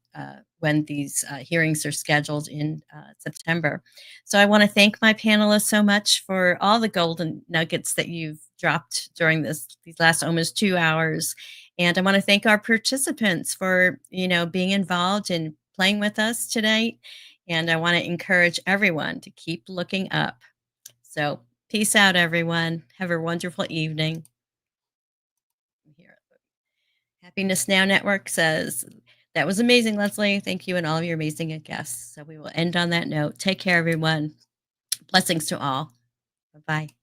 when these hearings are scheduled in September. So I want to thank my panelists so much for all the golden nuggets that you've dropped during these last almost 2 hours. And I want to thank our participants for, being involved and playing with us today. And I want to encourage everyone to keep looking up. So peace out, everyone. Have a wonderful evening. Here, Happiness Now Network says, that was amazing, Lesley. Thank you and all of your amazing guests. So we will end on that note. Take care, everyone. Blessings to all. Bye-bye.